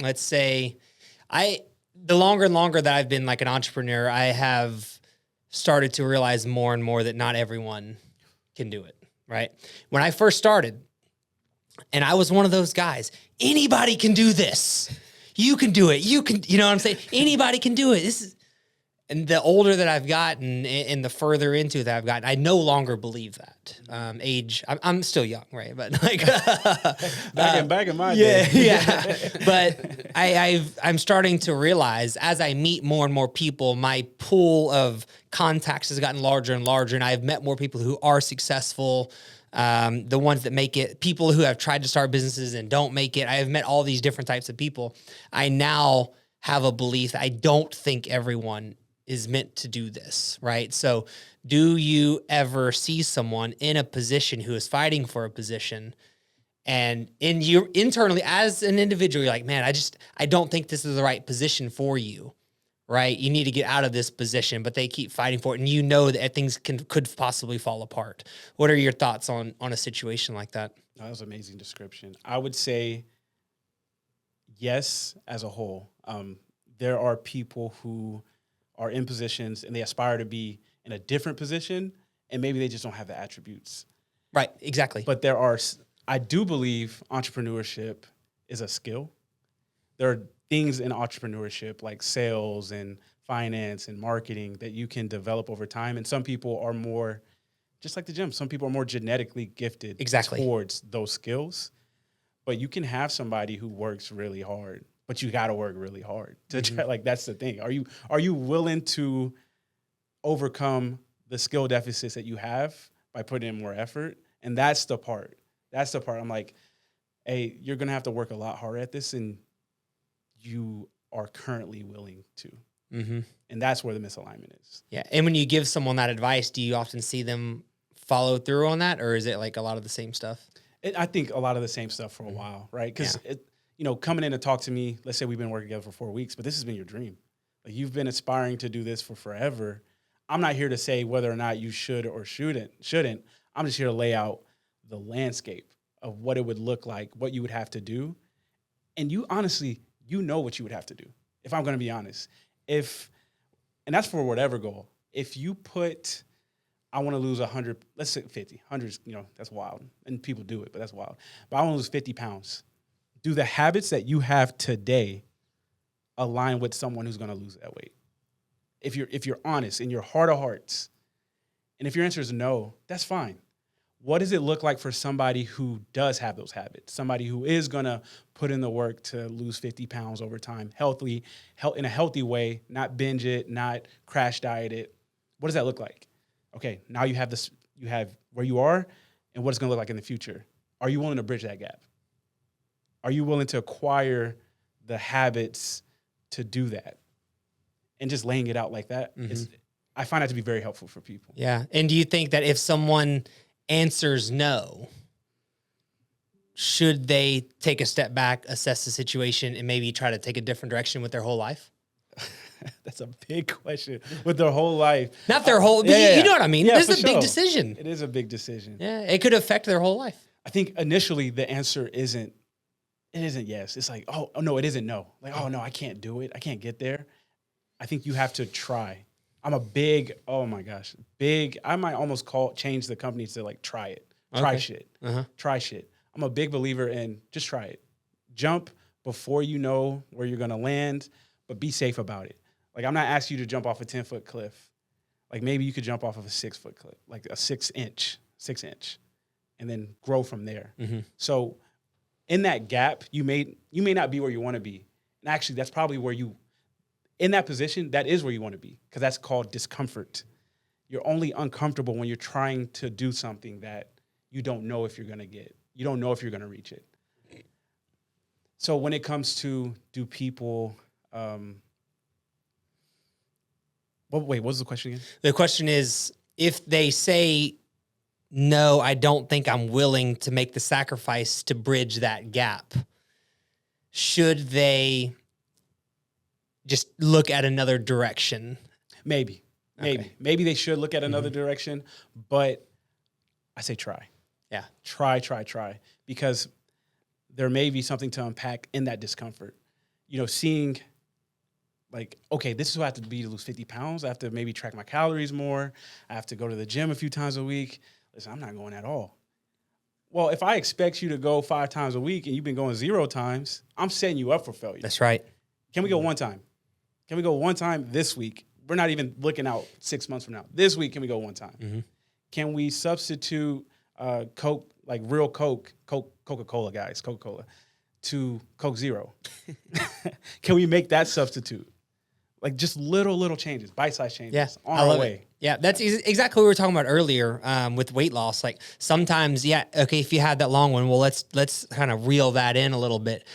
Let's say the longer and longer that I've been like an entrepreneur, I have started to realize more and more that not everyone can do it, right? When I first started, and I was one of those guys, anybody can do this. You can do it. You know what I'm saying? Anybody can do it. And the older that I've gotten and the further into that I've gotten, I no longer believe that. I'm still young, right? But like back in my day. Yeah. But I'm starting to realize as I meet more and more people, my pool of contacts has gotten larger and larger, and I've met more people who are successful. The ones that make it, people who have tried to start businesses and don't make it. I have met all these different types of people. I now have a belief that I don't think everyone is meant to do this, right? So do you ever see someone in a position who is fighting for a position, and you internally as an individual, you're like, man, I don't think this is the right position for you, right? You need to get out of this position, but they keep fighting for it, and you know that things could possibly fall apart. What are your thoughts on a situation like that? That was an amazing description. I would say yes, as a whole. There are people who are in positions and they aspire to be in a different position, and maybe they just don't have the attributes. Right, exactly. But I do believe entrepreneurship is a skill. There are things in entrepreneurship like sales and finance and marketing that you can develop over time. And some people are more, just like the gym, some people are more genetically gifted towards those skills. But you can have somebody who works really hard, but you got to work really hard to try. Like, that's the thing. Are you willing to overcome the skill deficits that you have by putting in more effort? And that's the part. I'm like, hey, you're going to have to work a lot harder at this, and you are currently willing to. And that's where the misalignment is. Yeah. And when you give someone that advice, do you often see them follow through on that, or is it like a lot of the same stuff? I think a lot of the same stuff for a while, right? Because, coming in to talk to me, let's say we've been working together for 4 weeks, but this has been your dream. Like, you've been aspiring to do this for forever. I'm not here to say whether or not you should or shouldn't. I'm just here to lay out the landscape of what it would look like, what you would have to do. And you honestly, know what you would have to do, if I'm going to be honest. And that's for whatever goal. If you put, I want to lose 100, let's say 50, 100, that's wild. And people do it, but that's wild. But I want to lose 50 pounds. Do the habits that you have today align with someone who's going to lose that weight? If you're honest in your heart of hearts, and if your answer is no, that's fine. What does it look like for somebody who does have those habits? Somebody who is going to put in the work to lose 50 pounds over time, in a healthy way, not binge it, not crash diet it. What does that look like? Okay, now you have where you are and what it's going to look like in the future. Are you willing to bridge that gap? Are you willing to acquire the habits to do that? And just laying it out like that, I find that to be very helpful for people. Yeah. And do you think that if someone answers no, should they take a step back, assess the situation, and maybe try to take a different direction with their whole life? That's a big question. With their whole life. Not their whole, but you know what I mean? Yeah, This is for a big sure. decision. It is a big decision. Yeah, it could affect their whole life. I think initially the answer isn't yes. It's like, oh no, it isn't no. Like, oh no, I can't do it. I can't get there. I think you have to try. I'm a big, oh my gosh, I might almost change the company to like try it. Try shit. Try shit. I'm a big believer in just try it. Jump before you know where you're gonna land, but be safe about it. Like, I'm not asking you to jump off a 10-foot cliff. Like, maybe you could jump off of a 6-foot cliff, like a 6 inch, and then grow from there. So in that gap, you may not be where you want to be. And actually, that's probably where in that position, that is where you want to be, because that's called discomfort. You're only uncomfortable when you're trying to do something that you don't know if you're going to get. You don't know if you're going to reach it. So when it comes to, do people, wait, what was the question again? The question is, if they say, no, I don't think I'm willing to make the sacrifice to bridge that gap, should they just look at another direction? Maybe they should look at another direction, but I say try. Yeah. Try. Because there may be something to unpack in that discomfort. You know, seeing like, okay, this is what I have to be to lose 50 pounds. I have to maybe track my calories more. I have to go to the gym a few times a week. Listen, I'm not going at all. Well, if I expect you to go 5 times a week and you've been going 0 times, I'm setting you up for failure. That's right. Can we go one time? Can we go one time this week? We're not even looking out 6 months from now. This week, can we go one time? Can we substitute Coke, like real Coca-Cola, guys, Coca-Cola, to Coke Zero? Can we make that substitute? Like, just little changes, bite-sized changes on our way. Yeah, that's exactly what we were talking about earlier with weight loss. Like, sometimes, okay, if you had that long one, well, let's kind of reel that in a little bit.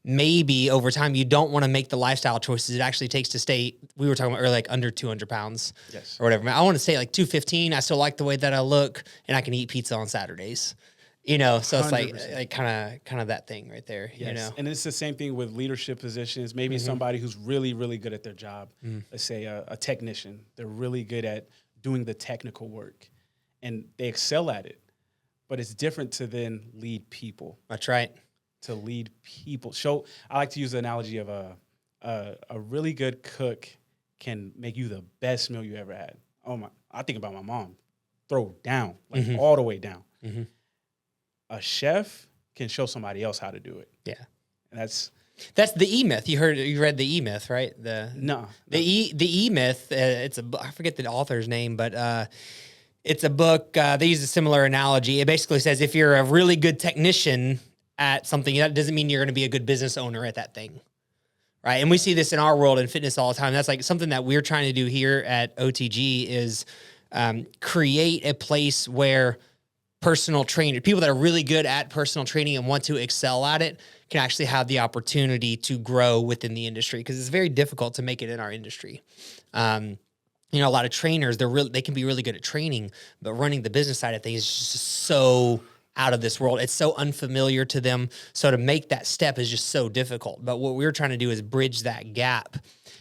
Maybe over time you don't want to make the lifestyle choices it actually takes to stay, we were talking about earlier, like under 200 pounds or whatever. I want to stay like 215. I still like the way that I look, and I can eat pizza on Saturdays. You know, so it's 100%. like kind of that thing right there. Yes. You know, And it's the same thing with leadership positions. Maybe somebody who's really, really good at their job. Let's say a technician. They're really good at doing the technical work, and they excel at it. But it's different to then lead people. that's right. To lead people. I like to use the analogy of a really good cook can make you the best meal you ever had. I think about my mom. Throw down, like all the way down. A chef can show somebody else how to do it. Yeah. And that's the E-Myth. You read the E-Myth, right? The E-Myth, I forget the author's name, but it's a book. They use a similar analogy. It basically says if you're a really good technician at something, that doesn't mean you're going to be a good business owner at that thing. Right. And we see this in our world in fitness all the time. That's like something that we're trying to do here at OTG is create a place where personal trainer, people that are really good at personal training and want to excel at it, can actually have the opportunity to grow within the industry, because it's very difficult to make it in our industry. You know, a lot of trainers, they can be really good at training, but running the business side of things is just so out of this world. It's so unfamiliar to them. So to make that step is just so difficult. But what we're trying to do is bridge that gap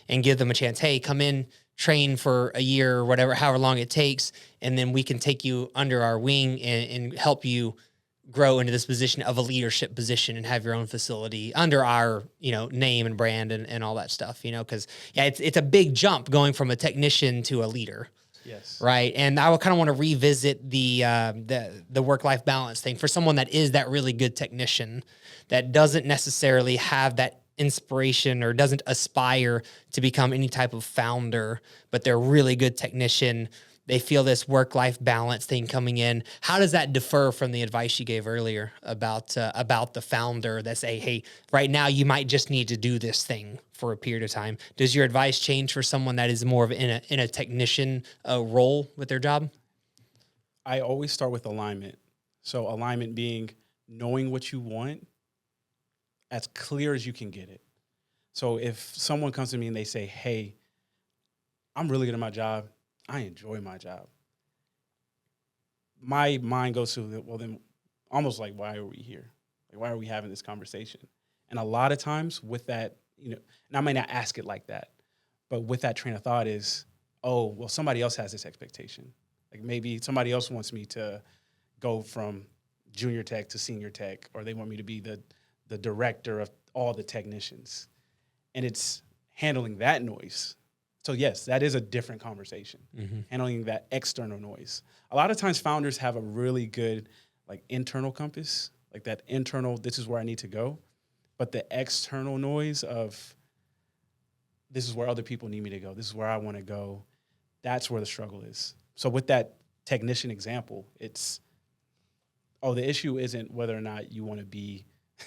and give them a chance. Hey, come in, train for a year or whatever, however long it takes, and then we can take you under our wing and help you grow into this position of a leadership position and have your own facility under our, name and brand and all that stuff, because it's a big jump going from a technician to a leader. yes. Right. And I would kind of want to revisit the work-life balance thing for someone that is that really good technician that doesn't necessarily have that inspiration or doesn't aspire to become any type of founder, but they're a really good technician. They feel this work-life balance thing coming in. How does that differ from the advice you gave earlier about the founder that say, hey, right now you might just need to do this thing for a period of time? Does your advice change for someone that is more of in a technician role with their job? I always start with alignment. So alignment being knowing what you want as clear as you can get it. So if someone comes to me and they say, hey, I'm really good at my job, I enjoy my job, my mind goes to, well, then almost like, why are we here? Like, why are we having this conversation? And a lot of times with that, and I might not ask it like that, but with that train of thought is, oh, well, somebody else has this expectation. Like maybe somebody else wants me to go from junior tech to senior tech, or they want me to be the director of all the technicians. And it's handling that noise. So yes, that is a different conversation, handling that external noise. A lot of times founders have a really good like internal compass, like that internal, this is where I need to go. But the external noise of this is where other people need me to go, this is where I want to go, that's where the struggle is. So with that technician example, it's, the issue isn't whether or not you want to be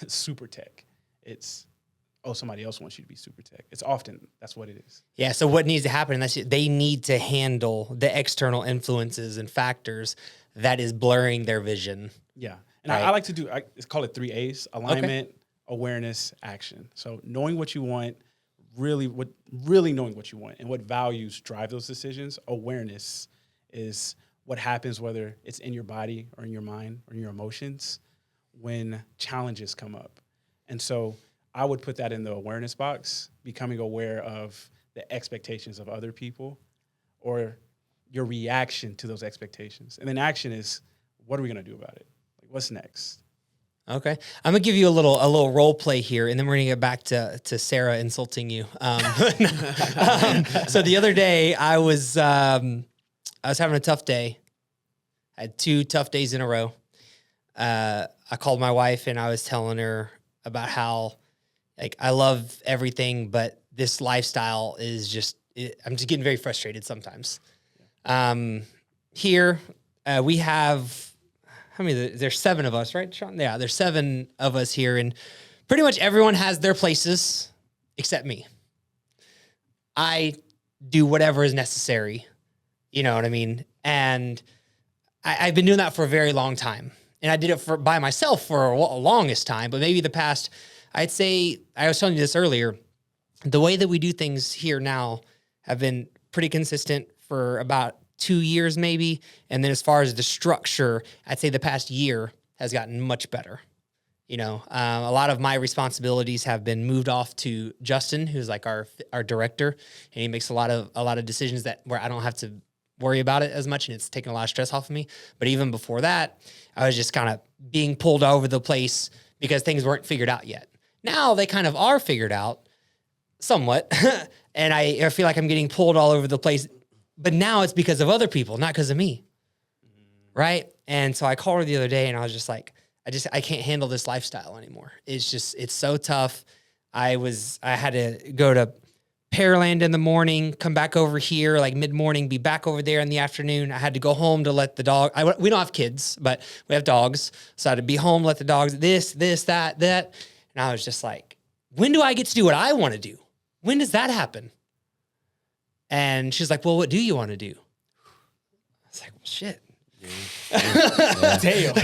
super tech. It's, somebody else wants you to be super tech. It's often, that's what it is. Yeah, so what needs to happen, they need to handle the external influences and factors that is blurring their vision. Yeah, and right? I like to do, it's called it 3 A's: alignment, awareness, action. So knowing what you want, really knowing what you want and what values drive those decisions. Awareness is what happens, whether it's in your body or in your mind or in your emotions, when challenges come up. And so I would put that in the awareness box, becoming aware of the expectations of other people or your reaction to those expectations. And then action is, what are we going to do about it? Like, what's next? Okay. I'm going to give you a little role play here, and then we're going to get back to Sarah insulting you. So the other day I was having a tough day. I had 2 tough days in a row. I called my wife and I was telling her about how, like, I love everything, but this lifestyle is I'm just getting very frustrated sometimes. Here, we have, how many, there's 7 of us, right, Sean? Yeah, there's 7 of us here, and pretty much everyone has their places except me. I do whatever is necessary, you know what I mean? And I've been doing that for a very long time. And I did it by myself for a longest time, but maybe the past, I'd say, I was telling you this earlier, the way that we do things here now have been pretty consistent for about 2 years maybe. And then as far as the structure, I'd say the past year has gotten much better. A lot of my responsibilities have been moved off to Justin, who's like our director, and he makes a lot of decisions where I don't have to worry about it as much, and it's taken a lot of stress off of me. But even before that, I was just kind of being pulled all over the place because things weren't figured out yet. Now they kind of are figured out somewhat, and I feel like I'm getting pulled all over the place. But now it's because of other people, not because of me, right? And so I called her the other day, and I was just like, I can't handle this lifestyle anymore. It's so tough. I had to go to Pearland in the morning, come back over here like mid-morning, be back over there in the afternoon. I had to go home to let the dog, we don't have kids, but we have dogs. So I had to be home, let the dogs, this, that. And I was just like, when do I get to do what I want to do? When does that happen? And she's like, well, what do you want to do? I was like, well, shit. Yeah. Damn.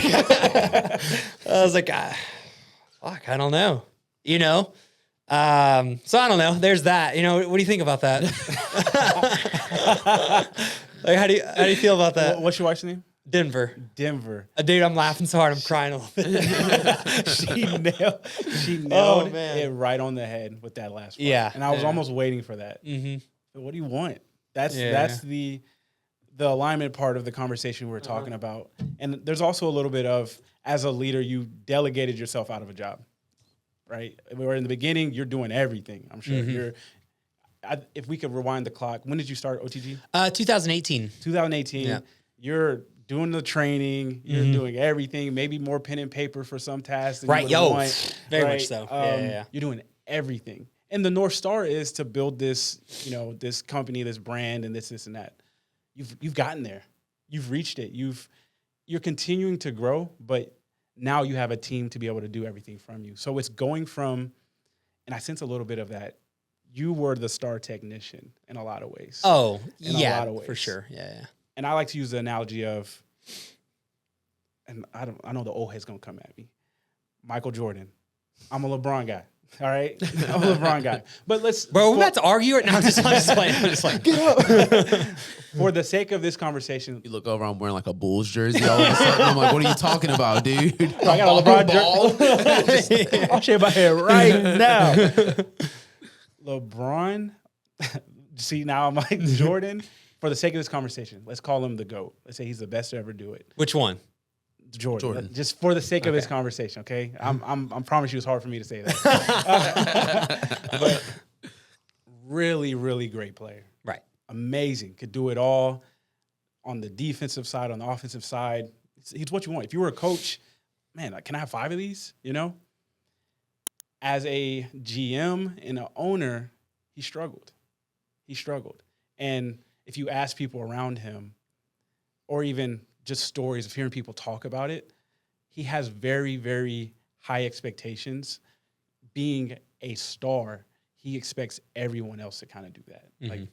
I was like, fuck, I don't know. So I don't know. There's that. What do you think about that? Like, how do you feel about that? What's your wife's name? Denver. Dude, I'm laughing so hard I'm crying a little bit. She nailed it right on the head with that last part. Yeah. And I was almost waiting for that. Mm-hmm. But what do you want? That's the alignment part of the conversation we were talking about. And there's also a little bit of, as a leader, you delegated yourself out of a job. Right? Where in the beginning, you're doing everything. I'm sure if we could rewind the clock, when did you start OTG? 2018. 2018. Yeah. You're doing the training. You're doing everything. Maybe more pen and paper for some tasks. Than right. You Want, very much so. You're doing everything. And the North Star is to build this, this company, this brand, and this and that. You've gotten there. You've reached it. You're continuing to grow, but now you have a team to be able to do everything from you. So it's going from, and I sense a little bit of that, you were the star technician in a lot of ways. Oh, in a lot of ways. For sure. Yeah. And I like to use the analogy of, and I know the old head's going to come at me, Michael Jordan. I'm a LeBron guy. All right, I'm a LeBron guy. But Bro, we're about to argue it now. I'm just playing. I'm just like, get up. For the sake of this conversation, You look over, I'm wearing like a Bulls jersey all of a sudden. I'm like, what are you talking about, dude? I got a LeBron jersey. I'll shave my head right now. LeBron. See, now I'm like Jordan. For the sake of this conversation, let's call him the GOAT. Let's say he's the best to ever do it. Which one? Jordan. Just for the sake of this conversation, okay? I'm promise you it's hard for me to say that. But really, really great player. Right. Amazing. Could do it all on the defensive side, on the offensive side. He's what you want. If you were a coach, man, like, can I have 5 of these? You know? As a GM and an owner, he struggled. And if you ask people around him, or even just stories of hearing people talk about it, he has very, very high expectations. Being a star, he expects everyone else to kind of do that. Like,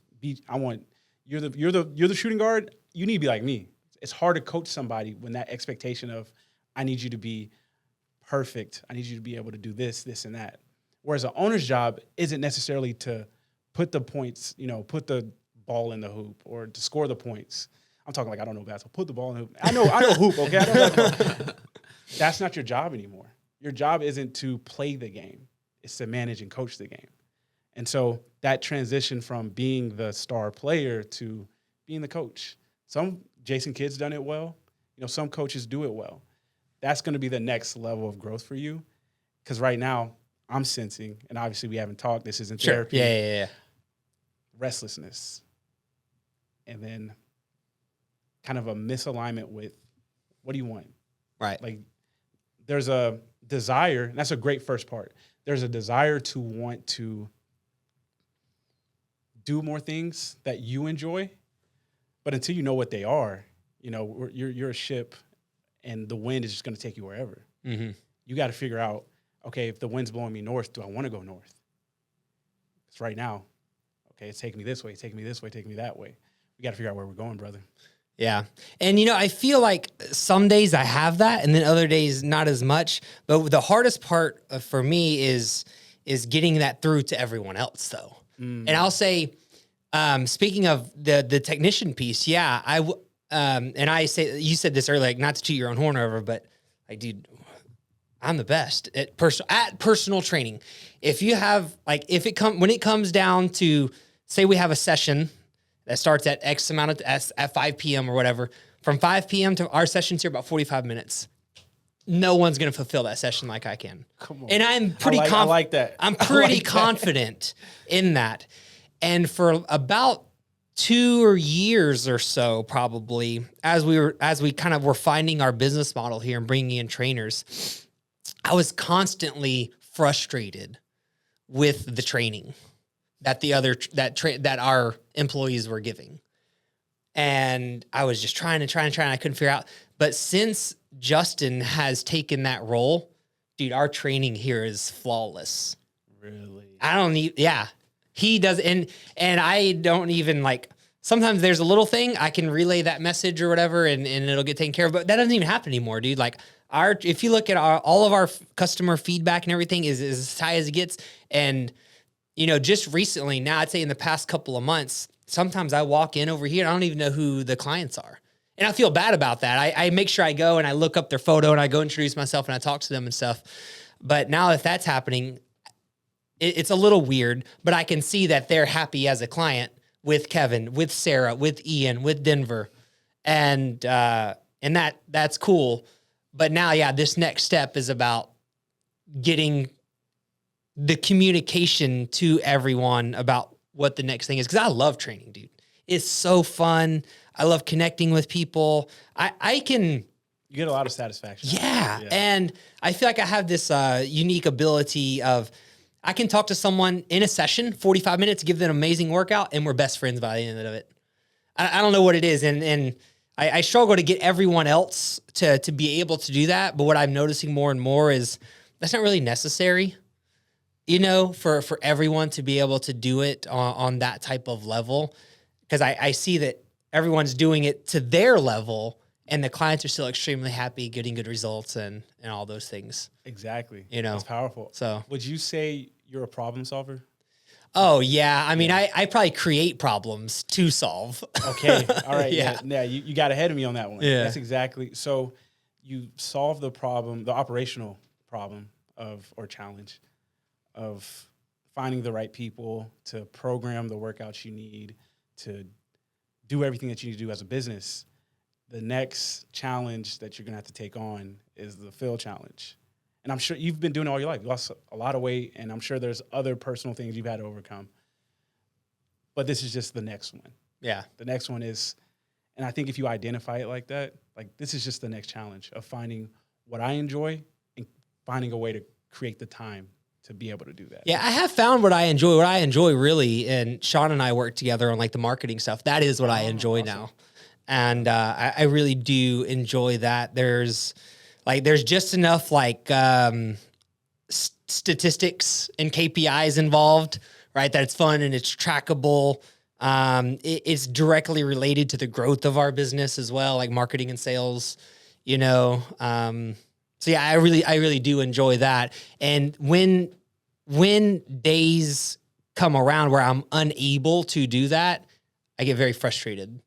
you're the shooting guard. You need to be like me. It's hard to coach somebody when that expectation of, I need you to be perfect. I need you to be able to do this, this, and that. Whereas an owner's job isn't necessarily to put the points, put the ball in the hoop or to score the points. I'm talking like I don't know basketball. Put the ball in the hoop. I know hoop, okay? I know basketball. That's not your job anymore. Your job isn't to play the game. It's to manage and coach the game. And so that transition from being the star player to being the coach. Some Jason Kidd's done it well. Some coaches do it well. That's going to be the next level of growth for you. Because right now, I'm sensing, and obviously we haven't talked, this isn't therapy. Yeah. Restlessness. And then kind of a misalignment with, what do you want? Right. Like, there's a desire, and that's a great first part. There's a desire to want to do more things that you enjoy, but until you know what they are, you're a ship, and the wind is just going to take you wherever. Mm-hmm. You got to figure out, okay, if the wind's blowing me north, do I want to go north? Because right now, okay, it's taking me this way, it's taking me this way, taking me that way. We got to figure out where we're going, brother. Yeah. And, I feel like some days I have that and then other days not as much. But the hardest part for me is getting that through to everyone else, though. And I'll say, speaking of the technician piece, and I say, you said this earlier, like, not to toot your own horn over, but like, dude, I'm the best at personal training. If you have, like, when it comes down to, say we have a session that starts at X amount at 5 p.m. or whatever, from 5 p.m. to our sessions here about 45 minutes, no one's going to fulfill that session like I can. Come on. And I'm pretty confident. I like that. I'm pretty confident in that. And for about 2 years or so, probably, as we kind of were finding our business model here and bringing in trainers, I was constantly frustrated with the training that our employees were giving. And I was just trying. I couldn't figure out. But since Justin has taken that role, dude, our training here is flawless. Really? He does. And I don't even, like, sometimes there's a little thing I can relay that message or whatever and it'll get taken care of, but that doesn't even happen anymore, dude. Like, if you look at all of our customer feedback and everything is as high as it gets. And, just recently, now I'd say in the past couple of months, sometimes I walk in over here and I don't even know who the clients are. And I feel bad about that. I make sure I go and I look up their photo and I go introduce myself and I talk to them and stuff. But now that that's happening, it's a little weird, but I can see that they're happy as a client with Kevin, with Sarah, with Ian, with Denver. And that's cool. But now, this next step is about getting the communication to everyone about what the next thing is. Because I love training, dude. It's so fun. I love connecting with people. You get a lot of satisfaction. Yeah. And I feel like I have this unique ability of, I can talk to someone in a session, 45 minutes, give them an amazing workout, and we're best friends by the end of it. I don't know what it is. And I struggle to get everyone else to be able to do that. But what I'm noticing more and more is that's not really necessary, for everyone to be able to do it on that type of level. Because I see that everyone's doing it to their level and the clients are still extremely happy, getting good results and all those things. Exactly. You know, that's powerful. So would you say you're a problem solver? Oh yeah. I mean, I probably create problems to solve. Okay. All right. Yeah. Yeah. You got ahead of me on that one. Yeah. That's exactly. So you solve the problem, the operational problem or challenge of finding the right people to program the workouts you need to do everything that you need to do as a business. The next challenge that you're going to have to take on is the fill challenge. And I'm sure you've been doing it all your life. You lost a lot of weight, and I'm sure there's other personal things you've had to overcome. But this is just the next one. Yeah. The next one is, and I think if you identify it like that, like this is just the next challenge of finding what I enjoy and finding a way to create the time to be able to do that. Yeah, I have found what I enjoy. What I enjoy really, and Sean and I work together on like the marketing stuff. That is what I enjoy awesome. now. And I really do enjoy that. There's just enough like statistics and KPIs involved, right? That it's fun and it's trackable. It's directly related to the growth of our business as well, like marketing and sales, you know. So yeah, I really do enjoy that. And when days come around where I'm unable to do that, I get very frustrated.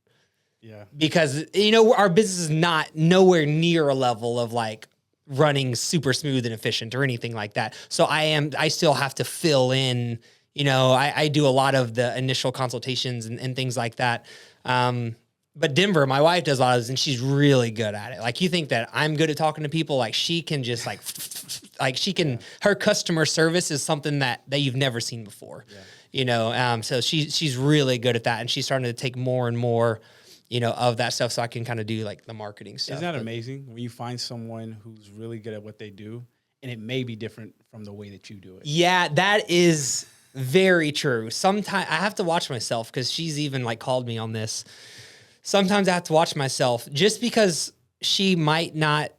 Yeah. Because, you know, our business is not nowhere near a level of like running super smooth and efficient or anything like that. So I still have to fill in, you know, I do a lot of the initial consultations and things like that. But Denver, my wife does a lot of this and she's really good at it. Like you think that I'm good at talking to people, like she can just like she can, her customer service is something that you've never seen before, you know? So she's really good at that. And she's starting to take more and more, you know, of that stuff so I can kind of do like the marketing stuff. Isn't that amazing when you find someone who's really good at what they do and it may be different from the way that you do it? Yeah, that is very true. Sometimes I have to watch myself because she's even like called me on this. Sometimes I have to watch myself just because she might not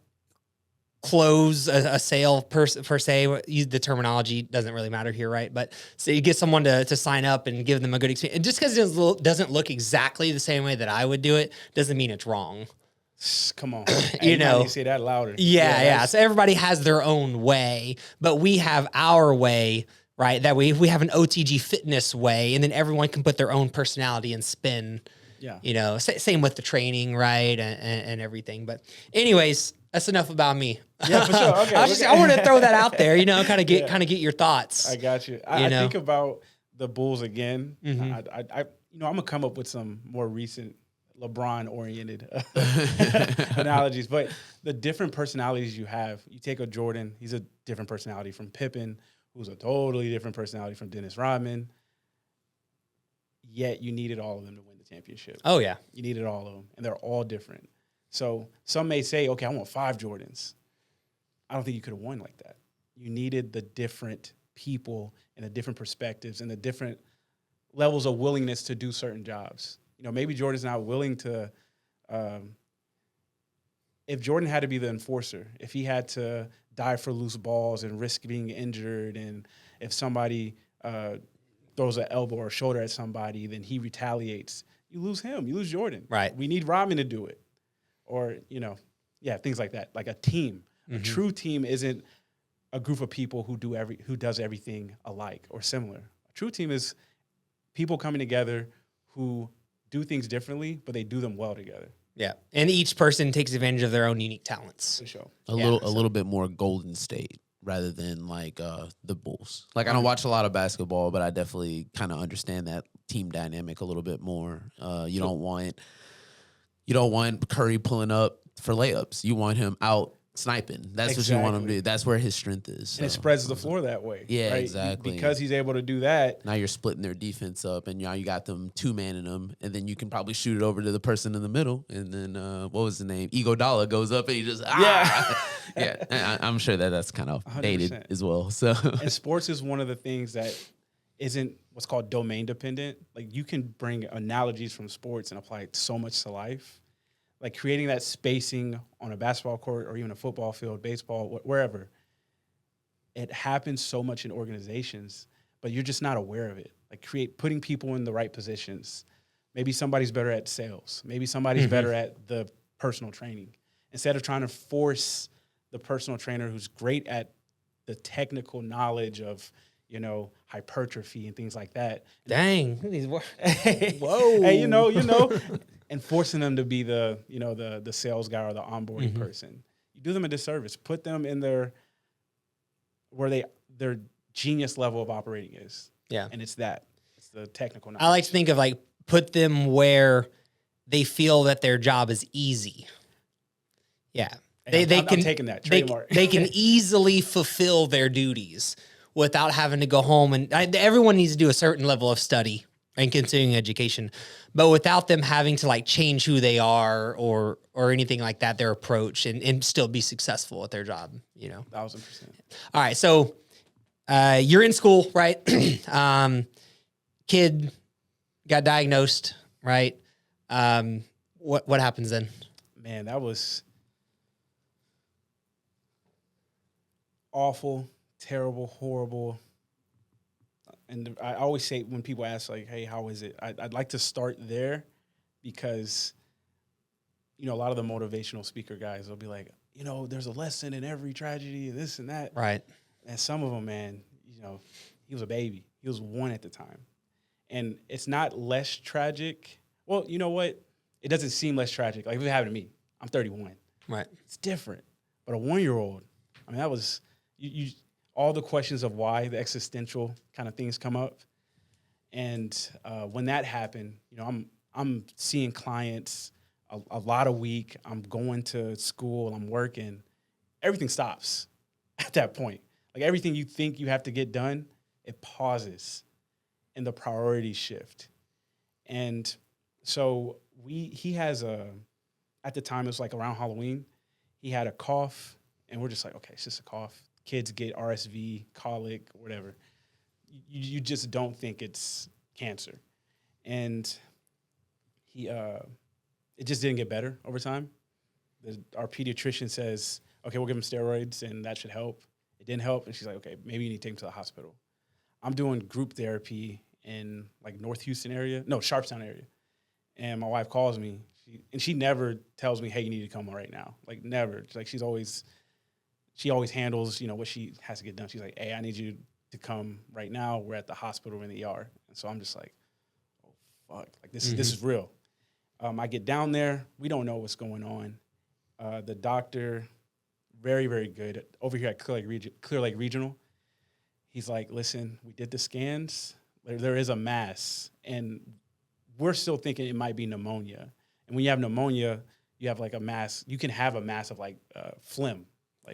close a sale per se. The terminology doesn't really matter here, right? But so you get someone to sign up and give them a good experience. And just because it doesn't look exactly the same way that I would do it doesn't mean it's wrong. Come on. You know, you say that louder. Yeah. So everybody has their own way, but we have our way, right? That we have an OTG fitness way, and then everyone can put their own personality and spin. Yeah. You know, same with the training, right? And everything. But anyways, that's enough about me. Yeah, for sure. Okay. I want to throw that out there, you know, kind of get your thoughts. I got you. I think about the Bulls again. Mm-hmm. I'm gonna come up with some more recent LeBron-oriented analogies, but the different personalities you have. You take a Jordan; he's a different personality from Pippen, who's a totally different personality from Dennis Rodman. Yet you needed all of them to win the championship. Oh yeah, you needed all of them, and they're all different. So some may say, okay, I want 5 Jordans. I don't think you could have won like that. You needed the different people and the different perspectives and the different levels of willingness to do certain jobs. You know, maybe Jordan's not willing to, if Jordan had to be the enforcer, if he had to dive for loose balls and risk being injured, and if somebody throws an elbow or shoulder at somebody, then he retaliates. You lose him. You lose Jordan. Right. We need Rodman to do it. Or, you know, things like that. Like a team. Mm-hmm. A true team isn't a group of people who does everything alike or similar. A true team is people coming together who do things differently, but they do them well together. Yeah. And each person takes advantage of their own unique talents. For sure. A little bit more Golden State rather than like the Bulls. Like I don't watch a lot of basketball, but I definitely kind of understand that team dynamic a little bit more. You don't want Curry pulling up for layups. You want him out sniping. That's what you want him to do. That's where his strength is. So. And it spreads the floor that way. Yeah, right? exactly. Because he's able to do that. Now you're splitting their defense up, and now you got them 2-manning them, and then you can probably shoot it over to the person in the middle, and then what was his name? Iguodala goes up, and he just yeah. I'm sure that's kind of 100%. Dated as well. So and sports is one of the things that isn't what's called domain dependent. Like you can bring analogies from sports and apply it so much to life. Like creating that spacing on a basketball court or even a football field, baseball, wherever. It happens so much in organizations, but you're just not aware of it. Like putting people in the right positions. Maybe somebody's better at sales. Maybe somebody's better at the personal training instead of trying to force the personal trainer who's great at the technical knowledge of, hypertrophy and things like that. Dang. Whoa. Whoa. Hey, and forcing them to be the sales guy or the onboarding person. You do them a disservice. Put them in their genius level of operating is. Yeah. And it's the technical knowledge. I like to think of like put them where they feel that their job is easy. Yeah. I'm taking that trademark. They can easily fulfill their duties without having to go home. And everyone needs to do a certain level of study and continuing education, but without them having to like change who they are or anything like that, their approach and still be successful at their job, 1,000%. All right. So you're in school, right? Kid got diagnosed, right? What happens then? Man, that was awful, terrible, horrible. And I always say when people ask, like, hey, how is it? I'd like to start there because, a lot of the motivational speaker guys will be like, there's a lesson in every tragedy and this and that. Right. And some of them, man, he was a baby. He was 1 at the time. And it's not less tragic. Well, you know what? It doesn't seem less tragic. Like if it happened to me, I'm 31. Right. It's different. But a 1-year-old, that was you all the questions of why, the existential kind of things come up. And when that happened, I'm seeing clients a lot a week. I'm going to school. I'm working. Everything stops at that point. Like everything you think you have to get done, it pauses and the priorities shift. And so he has at the time it was like around Halloween, he had a cough and we're just like, okay, it's just a cough. Kids get RSV, colic, whatever. You just don't think it's cancer. And it just didn't get better over time. Our pediatrician says, okay, we'll give him steroids and that should help. It didn't help. And she's like, okay, maybe you need to take him to the hospital. I'm doing group therapy in like North Houston area. No, Sharpstown area. And my wife calls me. She never tells me, hey, you need to come right now. Like never. Like she always handles, what she has to get done. She's like, hey, I need you to come right now. We're at the hospital in the ER. And so I'm just like, oh, fuck. Like this is real. I get down there. We don't know what's going on. The doctor, very, very good. Over here at Clear Lake Regional, he's like, listen, we did the scans. There is a mass. And we're still thinking it might be pneumonia. And when you have pneumonia, you have like a mass. You can have a mass of like phlegm.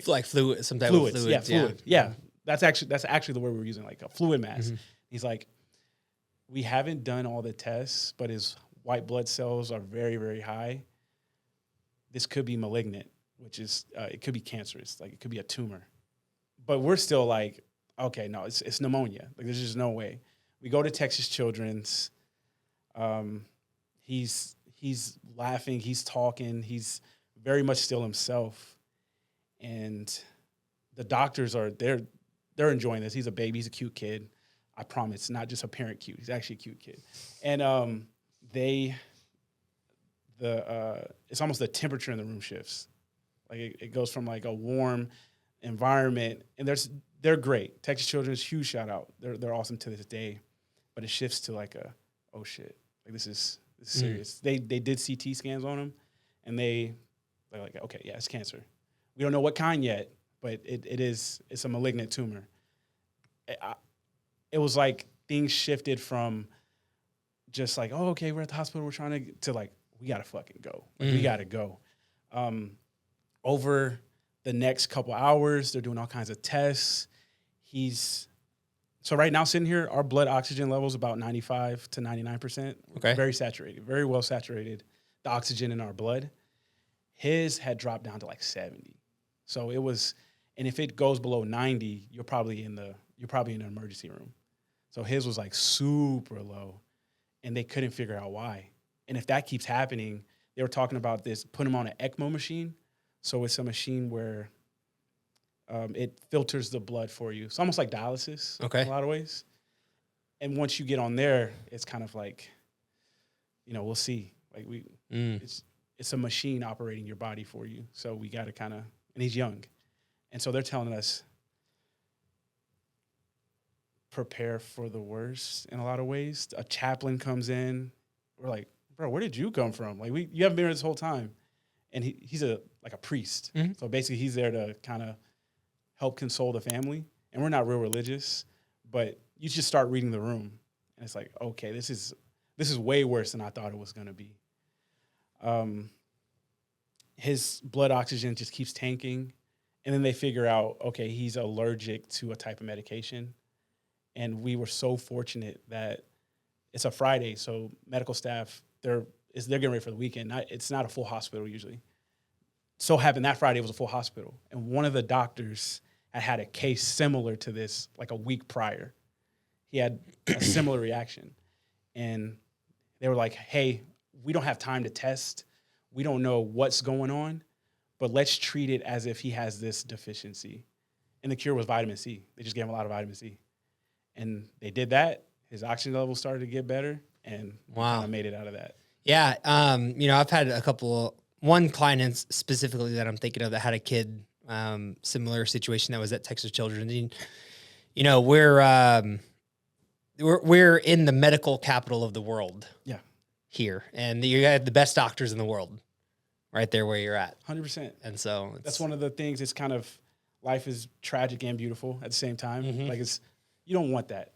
Like fluid, some type fluids, of fluids. Yeah, fluid. Yeah. That's actually the word we were using, like a fluid mass. He's like, we haven't done all the tests, but his white blood cells are very, very high. This could be malignant, which is, it could be cancerous. Like it could be a tumor. But we're still like, okay, no, it's pneumonia. Like there's just no way. We go to Texas Children's. He's laughing. He's talking. He's very much still himself. And the doctors they're enjoying this. He's a baby. He's a cute kid. I promise, not just a parent cute. He's actually a cute kid. And it's almost the temperature in the room shifts. Like it goes from like a warm environment, and they're great. Texas Children's, huge shout out. They're awesome to this day, but it shifts to like oh shit, like this is serious. They did CT scans on him, and they're like, okay, yeah, it's cancer. We don't know what kind yet, but it's a malignant tumor. It was like things shifted from just like, oh, okay, we're at the hospital, we're trying to like, we gotta fucking go. Like, we gotta go. Over the next couple hours, they're doing all kinds of tests. So right now sitting here, our blood oxygen level is about 95 to 99%. Okay. Very saturated, very well saturated, the oxygen in our blood. His had dropped down to like 70. So it was, and if it goes below 90, you're probably in an emergency room. So his was like super low, and they couldn't figure out why. And if that keeps happening, they were talking about this, put him on an ECMO machine. So it's a machine where it filters the blood for you. It's almost like dialysis in a lot of ways. And once you get on there, it's kind of like, we'll see. Like it's it's a machine operating your body for you. So we got to kind of, and he's young. And so they're telling us, prepare for the worst in a lot of ways. A chaplain comes in. We're like, bro, where did you come from? Like, you haven't been here this whole time. And he's a priest. Mm-hmm. So basically he's there to kind of help console the family. And we're not real religious, but you just start reading the room. And it's like, okay, this is way worse than I thought it was going to be. His blood oxygen just keeps tanking. And then they figure out, okay, he's allergic to a type of medication. And we were so fortunate that it's a Friday, so medical staff, they're getting ready for the weekend. It's not a full hospital usually. So happened that Friday was a full hospital. And one of the doctors had a case similar to this like a week prior. He had a similar reaction. And they were like, hey, we don't have time to test. We don't know what's going on, but let's treat it as if he has this deficiency. And the cure was vitamin C. They just gave him a lot of vitamin C. And they did that. His oxygen level started to get better, and kind of made it out of that. Yeah. I've had one client specifically that I'm thinking of that had a kid, similar situation that was at Texas Children's. And, we're in the medical capital of the world. Yeah. Here. And you have the best doctors in the world right there where you're at. 100%. And so that's one of the things. It's kind of, life is tragic and beautiful at the same time. Mm-hmm. Like you don't want that.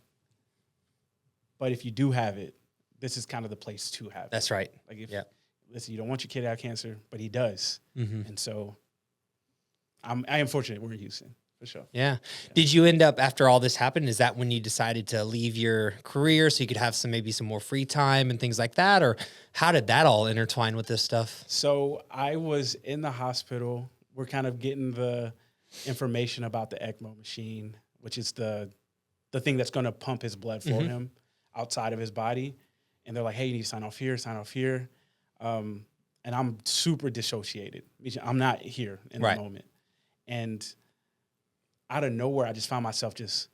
But if you do have it, this is kind of the place to have it. That's right. Like listen, you don't want your kid to have cancer, but he does. Mm-hmm. And so I am fortunate we're in Houston, for sure. Yeah. Did you end up, after all this happened, is that when you decided to leave your career so you could have maybe some more free time and things like that? Or how did that all intertwine with this stuff? So I was in the hospital. We're kind of getting the information about the ECMO machine, which is the thing that's going to pump his blood for mm-hmm. him outside of his body. And they're like, hey, you need to sign off here. And I'm super dissociated. I'm not here in the moment. And out of nowhere, I just found myself just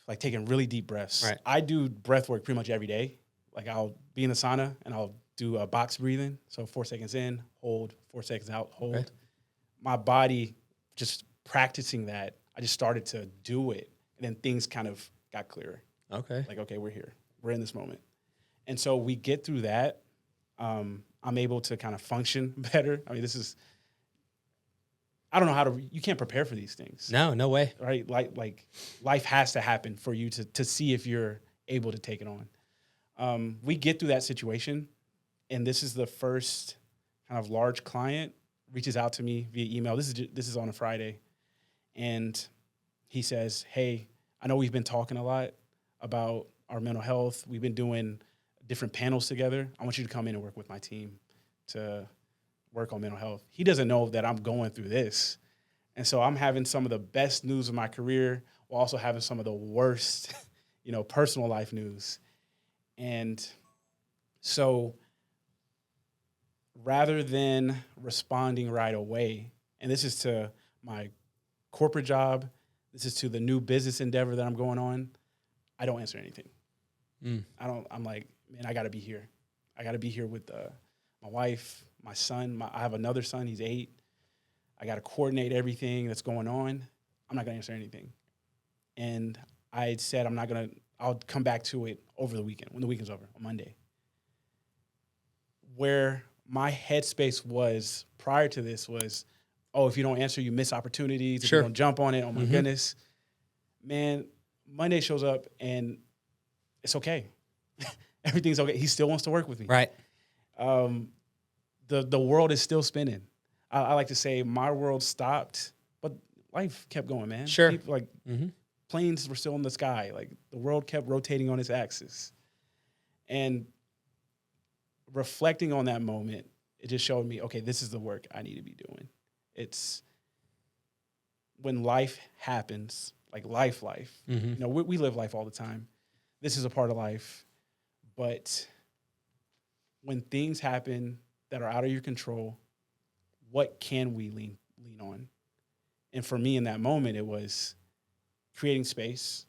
like taking really deep breaths. Right. I do breath work pretty much every day. Like I'll be in the sauna and I'll do a box breathing. So 4 seconds in, hold, 4 seconds out, hold. Okay. My body, just practicing that, I just started to do it. And then things kind of got clearer. Okay. Like, okay, we're here. We're in this moment. And so we get through that. I'm able to kind of function better. I mean, I don't know how you can't prepare for these things. No way. Right? Like life has to happen for you to see if you're able to take it on. We get through that situation, and this is the first kind of large client reaches out to me via email. This is on a Friday. And he says, hey, I know we've been talking a lot about our mental health. We've been doing different panels together. I want you to come in and work with my team to work on mental health. He doesn't know that I'm going through this. And so I'm having some of the best news of my career while also having some of the worst, personal life news. And so rather than responding right away, and this is to my corporate job, this is to the new business endeavor that I'm going on, I don't answer anything. I'm like, man, I got to be here. I got to be here with my wife, my son. I have another son. He's 8. I got to coordinate everything that's going on. I'm not going to answer anything. And I had said I'll come back to it over the weekend, when the weekend's over, on Monday. Where my headspace was prior to this was, oh, if you don't answer, you miss opportunities. If you don't jump on it, oh my mm-hmm. goodness. Man, Monday shows up and it's okay. Everything's okay. He still wants to work with me. Right. The world is still spinning. I like to say my world stopped, but life kept going, man. Sure. Mm-hmm. Planes were still in the sky. Like the world kept rotating on its axis. And reflecting on that moment, it just showed me, okay, this is the work I need to be doing. It's when life happens, like life. Mm-hmm. We live life all the time. This is a part of life. But when things happen that are out of your control, what can we lean on? And for me in that moment, it was creating space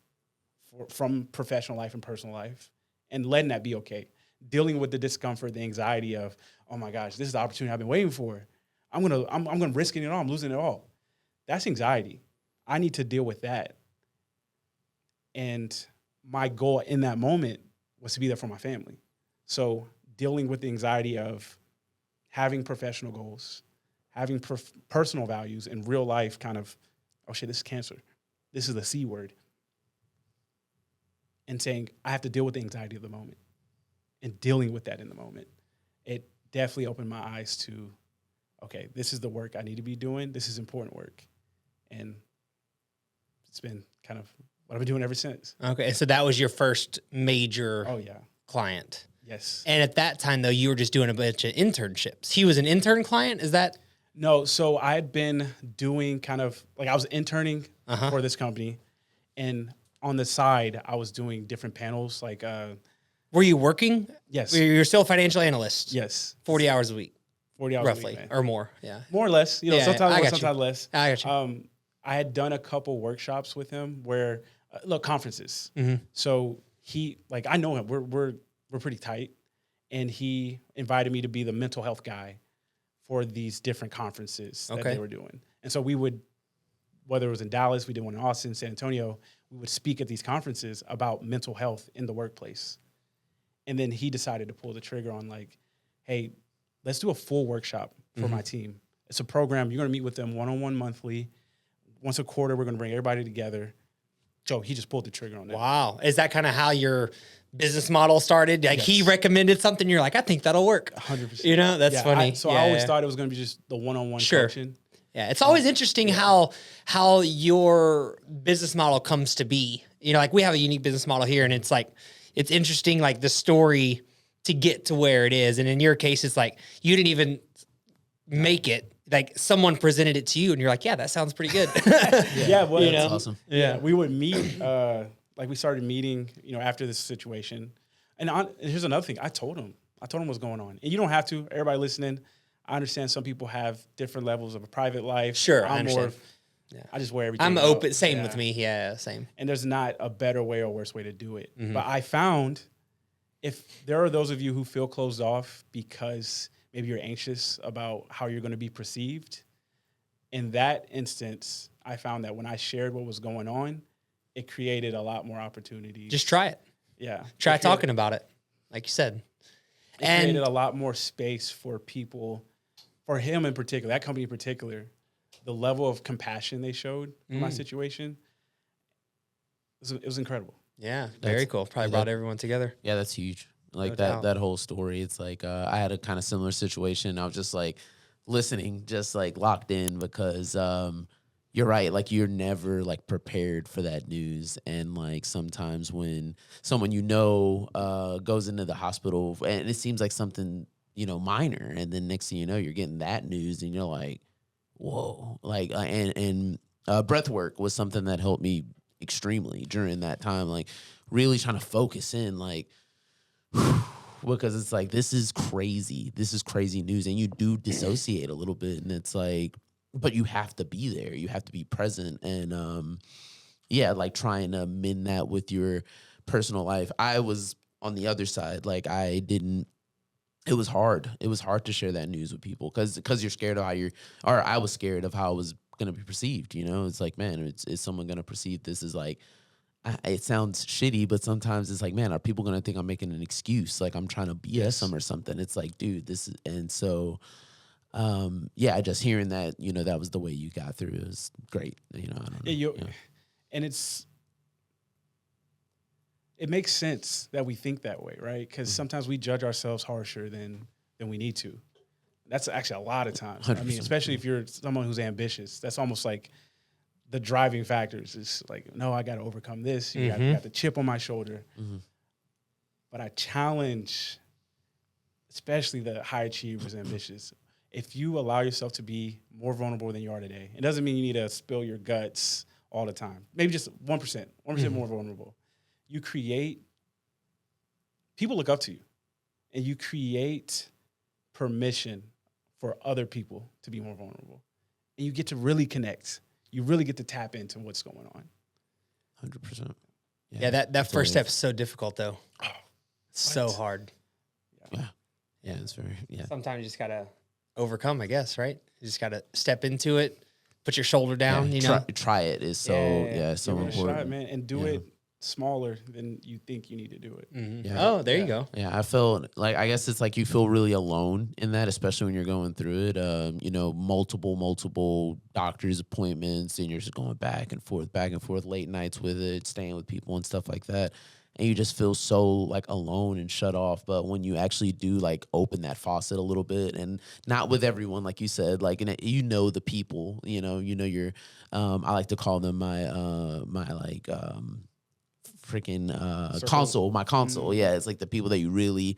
from professional life and personal life and letting that be okay. dealing with the discomfort, the anxiety of, oh my gosh, this is the opportunity I've been waiting for. I'm gonna risk it all. I'm losing it all. That's anxiety. I need to deal with that. And my goal in that moment was to be there for my family. So dealing with the anxiety of having professional goals, having personal values, and real life kind of, oh shit, this is cancer. This is the C word. And saying, I have to deal with the anxiety of the moment and dealing with that in the moment. It definitely opened my eyes to, okay, this is the work I need to be doing. This is important work. And it's been kind of what I've been doing ever since. Okay, so that was your first major client. Yes. And at that time, though, you were just doing a bunch of internships. He was an intern client? Is that? No, so I had been doing kind of, like I was interning for this company. And on the side, I was doing different panels. Like, were you working? Yes. You're still a financial analyst? Yes. 40 hours a week. 40 hours roughly, a week, or more. Yeah. More or less. You know, sometimes more, sometimes you. less. I got you. I had done a couple workshops with him where, conferences. So he, like, I know him. We're pretty tight. And he invited me to be the mental health guy for these different conferences that they were doing. And so we would, whether it was in Dallas, we did one in Austin, San Antonio, we would speak at these conferences about mental health in the workplace. And then he decided to pull the trigger on, like, hey, let's do a full workshop for my team. It's a program. You're going to meet with them one-on-one monthly. Once a quarter, we're going to bring everybody together. So he just pulled the trigger on that. Wow. Is that kind of how your business model started? Like he recommended something, you're like, I think that'll work. 100%. You know, that's funny. I always thought it was going to be just the one-on-one coaching. Yeah, it's always interesting how your business model comes to be. You know, like we have a unique business model here, and it's like, it's interesting, like the story to get to where it is. And in your case, it's like you didn't even make it. Like someone presented it to you, and you're like, "Yeah, that sounds pretty good." Well, you know? That's awesome. Yeah, we would meet. Like we started meeting, after this situation. And here's another thing: I told him what's going on. And you don't have to. Everybody listening, I understand some people have different levels of a private life. Sure, I'm I understand. I just wear everything. I'm out. open. Same with me. Yeah, same. And there's not a better way or worse way to do it. But I found if there are those of you who feel closed off because maybe you're anxious about how you're going to be perceived, in that instance, I found that when I shared what was going on, it created a lot more opportunities. Just try it. Yeah. Try talking about it, like you said. It created a lot more space for people, for him in particular, that company in particular, the level of compassion they showed for my situation, it was incredible. Yeah, very cool. Probably brought everyone together. Yeah, that's huge. Like No that whole story. It's like I had a kind of similar situation. I was just like listening, just like locked in because you're right. Like you're never like prepared for that news. And like sometimes when someone goes into the hospital and it seems like something, minor, and then next thing you know, you're getting that news and you're like, whoa. Like and breath work was something that helped me extremely during that time. Like really trying to focus in, like because it's like this is crazy news, and you do dissociate a little bit, and it's like, but you have to be there, you have to be present, and like trying to mend that with your personal life. I was on the other side, like it was hard to share that news with people because you're scared of I was scared of how it was gonna be perceived. It's like, man, is someone gonna perceive this as like, it sounds shitty, but sometimes it's like, man, are people going to think I'm making an excuse? Like I'm trying to BS them or something. It's like, dude, this is, and so, just hearing that, that was the way you got through. It was great. I don't know. And it makes sense that we think that way, right? Because sometimes we judge ourselves harsher than we need to. That's actually a lot of times. 100%. I mean, especially if you're someone who's ambitious, that's almost like the driving factors is like, no, I got to overcome this. You got the chip on my shoulder. But I challenge, especially the high achievers, ambitious. If you allow yourself to be more vulnerable than you are today, it doesn't mean you need to spill your guts all the time. Maybe just 1% more vulnerable. People look up to you, and you create permission for other people to be more vulnerable. And you get to really connect. You really get to tap into what's going on. 100%. Yeah, that first step is so difficult, though. So hard. Yeah, it's very, yeah. Sometimes you just got to overcome, I guess, right? You just got to step into it, put your shoulder down, you know? Try it is so, so Give it a important. shot, man, and do it smaller than you think you need to do it. Mm-hmm. Yeah. Oh, there you go. Yeah, I felt like, I guess it's like you feel really alone in that, especially when you're going through it. You know, multiple doctor's appointments, and you're just going back and forth, late nights with it, staying with people and stuff like that. And you just feel so like alone and shut off. But when you actually do like open that faucet a little bit, and not with everyone, like you said, like, and you know the people, you know your, I like to call them my like freaking console, my console. Yeah, it's like the people that you really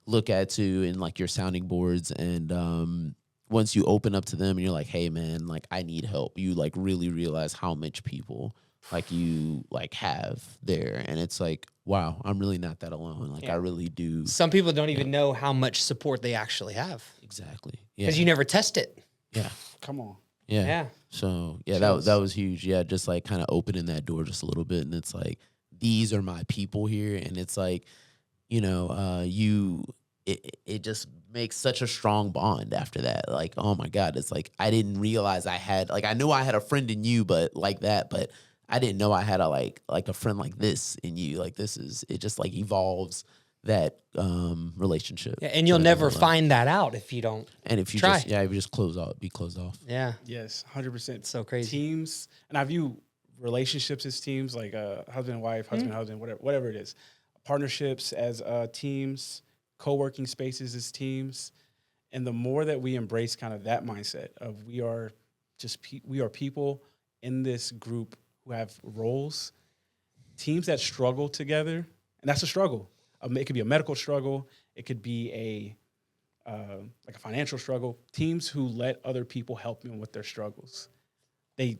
look at to, and like your sounding boards. And once you open up to them and you're like, hey man, like I need help, you like really realize how much people like you like have there. And it's like, wow, I'm really not that alone. Like I really do. Some people don't even know how much support they actually have. Exactly. Yeah. Because you never test it. Yeah. Come on. Yeah. Yeah. So yeah, that was huge. Yeah, just like kind of opening that door just a little bit, and it's like, these are my people here, and it's like, you know, it just makes such a strong bond after that. Like, oh my God, it's like I didn't realize I had, like, I knew I had a friend in you, but like that, but I didn't know I had a like a friend like this in you. Like it just like evolves that relationship. Yeah, and you'll never find that out if you don't. And if you try. if you just closed off. Yeah. Yes, 100%. So crazy. Teams, and I view relationships as teams, like husband and wife, husband, whatever it is. Partnerships as teams, co-working spaces as teams. And the more that we embrace kind of that mindset of we are people in this group who have roles, teams that struggle together, and that's a struggle. It could be a medical struggle. It could be like a financial struggle. Teams who let other people help them with their struggles, they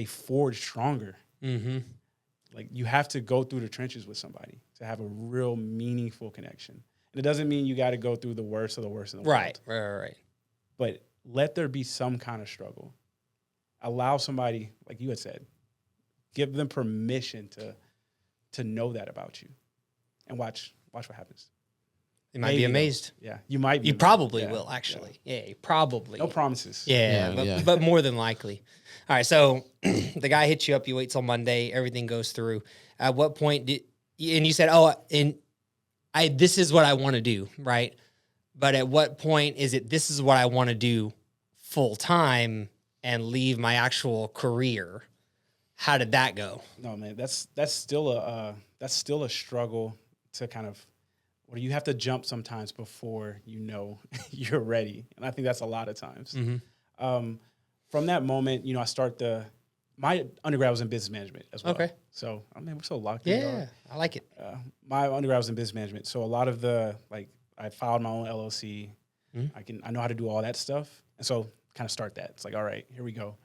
forge stronger. Mm-hmm. Like you have to go through the trenches with somebody to have a real meaningful connection. And it doesn't mean you got to go through the worst of the worst in the world. Right. But let there be some kind of struggle. Allow somebody, like you had said, give them permission to know that about you, and watch what happens. You might be amazed. Yeah, you might be. You probably will, actually. Yeah, you probably. No promises. But more than likely. All right, so the guy hits you up, you wait till Monday, everything goes through. At what point and you said, this is what I want to do, right? But at what point is it, this is what I want to do full time and leave my actual career? How did that go? No, man, that's still a struggle to kind of, where you have to jump sometimes before you know you're ready. And I think that's a lot of times. Mm-hmm. From that moment, you know, my undergrad was in business management as well. Okay. So, I mean, we're so locked in. Yeah, I like it. My undergrad was in business management. So a lot of I filed my own LLC. Mm-hmm. I know how to do all that stuff. And so kind of start that. It's like, all right, here we go.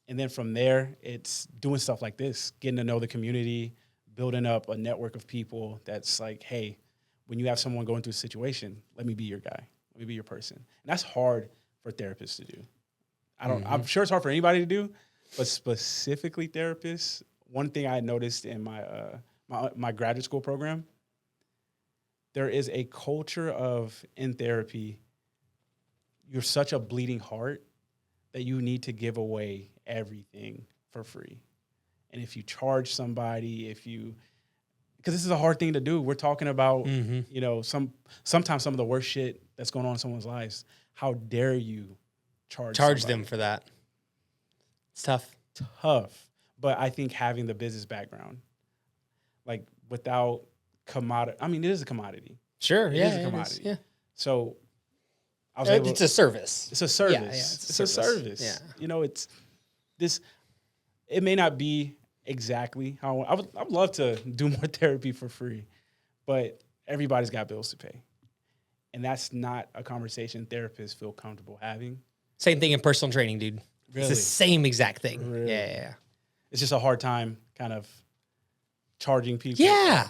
And then from there, it's doing stuff like this, getting to know the community, building up a network of people that's like, hey, when you have someone going through a situation, let me be your guy. Let me be your person. And that's hard for therapists to do. I'm sure it's hard for anybody to do, but specifically therapists, one thing I noticed in my graduate school program, there is a culture of, in therapy, you're such a bleeding heart that you need to give away everything for free. And if you charge somebody, because this is a hard thing to do. We're talking about, you know, sometimes some of the worst shit that's going on in someone's lives. How dare you charge them for that? It's tough. But I think having the business background, like without commodity, I mean, it is a commodity. Sure, It is a commodity. Yeah. So I was It's a service. It's a service. Yeah, it's a service. Yeah. You know, it's this. It may not be exactly how I would love to do more therapy for free, but everybody's got bills to pay, and that's not a conversation therapists feel comfortable having. Same thing in personal training, dude. Really? It's the same exact thing. Really? Yeah. It's just a hard time kind of charging people. Yeah.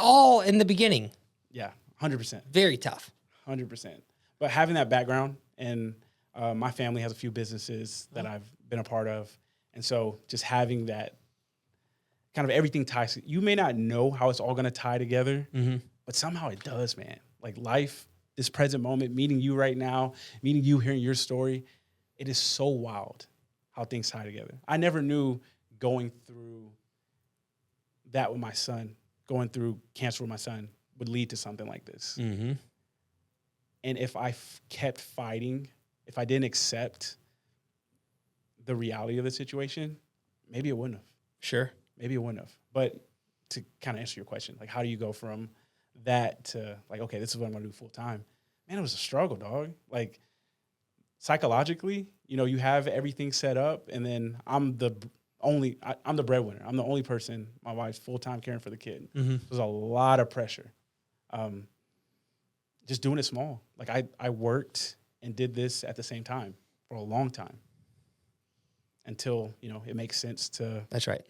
All in the beginning. Yeah, 100%. Very tough. 100%. But having that background, and my family has a few businesses that I've been a part of. And so just having that kind of everything ties. You may not know how it's all going to tie together, but somehow it does, man. Like life, this present moment, meeting you right now, meeting you, hearing your story, it is so wild how things tie together. I never knew going through that with my son, going through cancer with my son would lead to something like this. Mm-hmm. And if I kept fighting, if I didn't accept the reality of the situation, maybe it wouldn't have. Sure. Maybe it wouldn't have. But to kind of answer your question, like how do you go from that to like, okay, this is what I'm going to do full time? Man, it was a struggle, dog. Like psychologically, you have everything set up, and then I'm the breadwinner. I'm the only person, my wife's full time caring for the kid. Mm-hmm. There's a lot of pressure. Just doing it small. Like I worked and did this at the same time for a long time until, it makes sense to. That's right.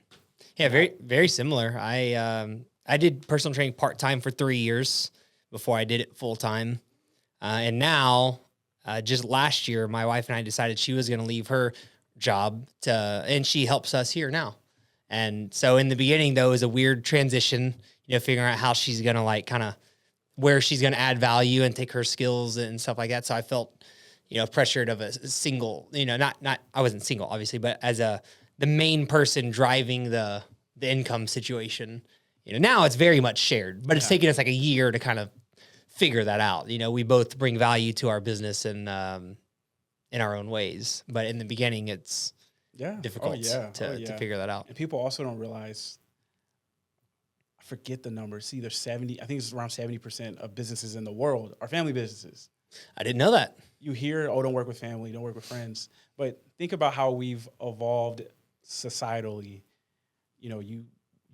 Yeah, very, very similar. I did personal training part-time for 3 years before I did it full-time. And now, just last year, my wife and I decided she was going to leave her job and she helps us here now. And so in the beginning, though, it was a weird transition, figuring out how she's going to where she's going to add value and take her skills and stuff like that. So I felt, pressured of a single, not I wasn't single, obviously, but as the main person driving the income situation. Now it's very much shared, but it's taken us like a year to kind of figure that out. We both bring value to our business and in our own ways, but in the beginning it's difficult to figure that out. And people also don't realize, I forget the numbers, either 70, I think it's around 70% of businesses in the world are family businesses. I didn't know that. You hear, don't work with family, don't work with friends. But think about how we've evolved societally. You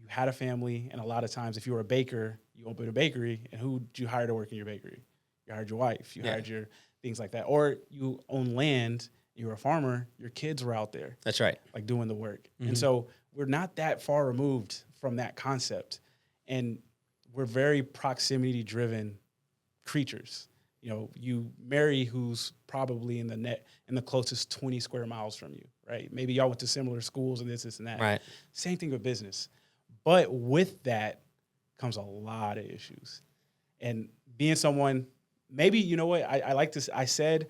had a family, and a lot of times if you were a baker, you opened a bakery, and who did you hire to work in your bakery? You hired your wife, you hired your things like that. Or you own land, you were a farmer, your kids were out there. That's right. Like doing the work. Mm-hmm. And so we're not that far removed from that concept. And we're very proximity-driven creatures. You marry who's probably in the closest 20 square miles from you, right? Maybe y'all went to similar schools and this and that. Right. Same thing with business. But with that comes a lot of issues. And being someone, maybe, I like this. I said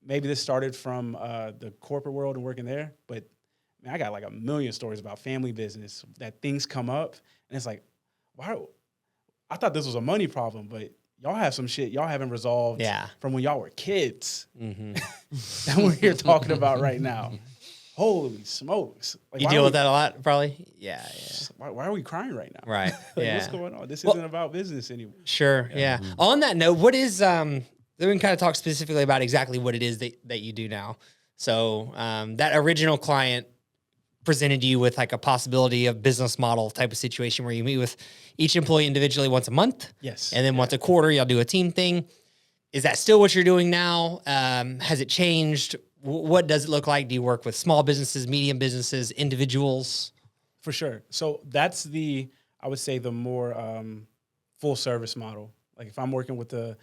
maybe this started from the corporate world and working there, but man, I got like a million stories about family business that things come up, and it's like, why? I thought this was a money problem, but y'all have some shit y'all haven't resolved from when y'all were kids that we're here talking about right now. Holy smokes. Like, you deal with that a lot, probably? Yeah. Why are we crying right now? Right. What's going on? This isn't about business anymore. Sure, yeah. Mm-hmm. On that note, what is, then we can kind of talk specifically about exactly what it is that you do now. So that original client presented you with like a possibility of business model type of situation where you meet with each employee individually once a month. Yes. And then once a quarter, y'all do a team thing. Is that still what you're doing now? Has it changed? What does it look like? Do you work with small businesses, medium businesses, individuals? For sure. So that's I would say the more full service model. Like if I'm working with a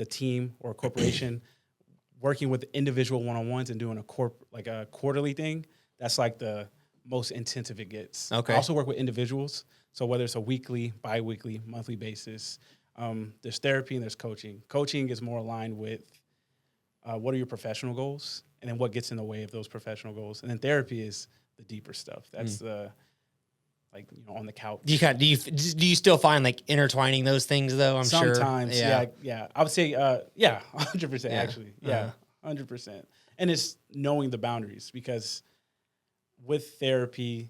team or a corporation, working with individual one-on-ones and doing a quarterly thing, that's like the most intensive it gets. Okay. I also work with individuals. So whether it's a weekly, bi-weekly, monthly basis, there's therapy and there's coaching. Coaching is more aligned with what are your professional goals, and then what gets in the way of those professional goals. And then therapy is the deeper stuff. That's on the couch. Do you still find like intertwining those things though? Sometimes, sure. yeah. I would say, 100% actually. Yeah, 100%. And it's knowing the boundaries, because with therapy,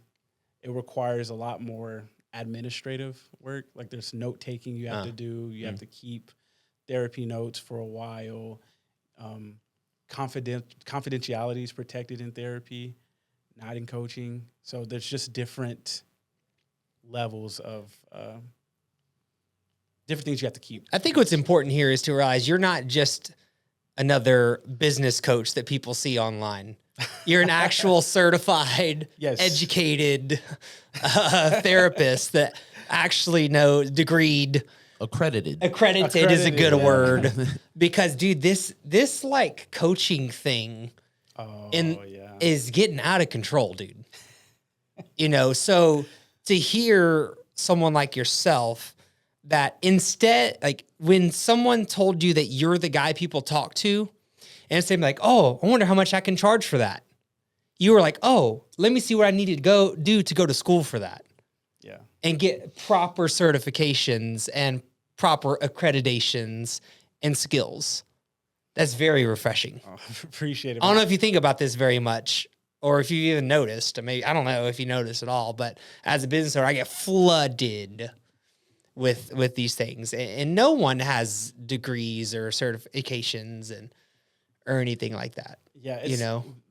it requires a lot more administrative work. Like there's note taking you have to do. You have to keep therapy notes for a while. Confidentiality is protected in therapy, not in coaching. So there's just different levels of different things you have to keep. I think what's important here is to realize you're not just another business coach that people see online. You're an actual certified, educated therapist that actually knows, degreed. Accredited is a good word. Because, dude, this like coaching thing is getting out of control, dude. So to hear someone like yourself that instead, like when someone told you that you're the guy people talk to, and it's like, oh, I wonder how much I can charge for that. You were like, oh, let me see what I need to go to school for that. Yeah. And get proper certifications and proper accreditations and skills. That's very refreshing. Oh, appreciate it. I don't know if you think about this very much or if you even noticed. I don't know if you notice at all, but as a business owner, I get flooded with these things. And no one has degrees or certifications or anything like that. Yeah, it's,